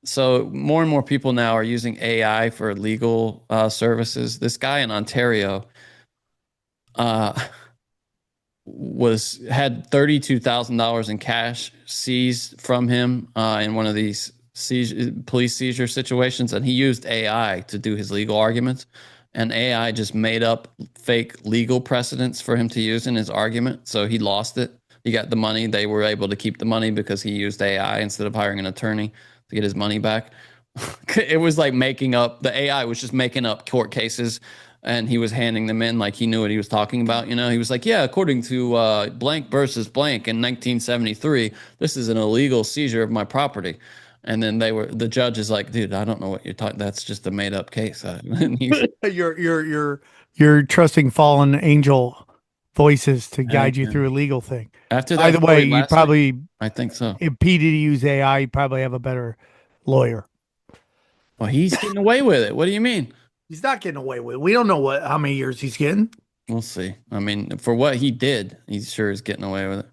So more and more people now are using AI for legal services. This guy in Ontario had $32,000 in cash seized from him in one of these police seizure situations, and he used AI to do his legal arguments. And AI just made up fake legal precedents for him to use in his argument. So he lost it. He got the money. They were able to keep the money because he used AI instead of hiring an attorney to get his money back. It was like making up, the AI was just making up court cases, and he was handing them in like he knew what he was talking about. You know, he was like, yeah, according to blank versus blank in 1973, this is an illegal seizure of my property. And then the judge is like, dude, I don't know what you're talking. That's just a made up case. You're trusting fallen angel voices to guide you through a legal thing. After that, by the way, you probably, I think so. if P Diddy use AI, you probably have a better lawyer. Well, he's getting away with it. What do you mean? He's not getting away with it. We don't know how many years he's getting. We'll see. I mean, for what he did, he sure is getting away with it.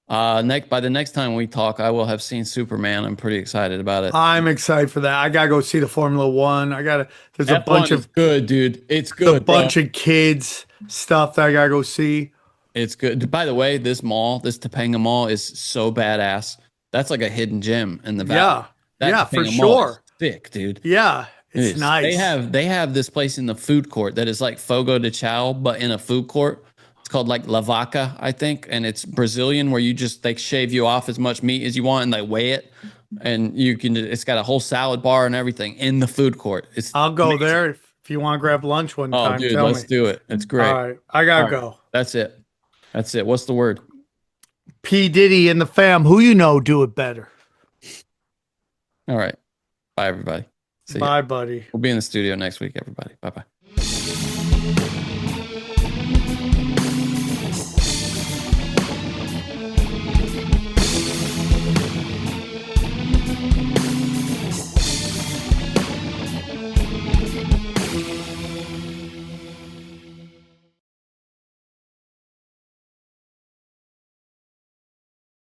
By the next time we talk, I will have seen Superman. I'm pretty excited about it. I'm excited for that. I gotta go see the Formula One. There's a bunch of good, dude. It's good. A bunch of kids stuff that I gotta go see. It's good. By the way, this Topanga Mall is so badass. That's like a hidden gem in the valley. Yeah, for sure. Sick, dude. Yeah, it's nice. They have this place in the food court that is like Fogo de Chao, but in a food court. Called like La Vaca, I think, and it's Brazilian, where they shave you off as much meat as you want and they weigh it, and it's got a whole salad bar and everything in the food court. I'll go there if you want to grab lunch one time. Oh, dude, let's do it. It's great. All right, I gotta go. That's it. What's the word? P Diddy and the fam. Who you know do it better. All right. Bye, everybody. Bye, buddy. We'll be in the studio next week, everybody. Bye-bye.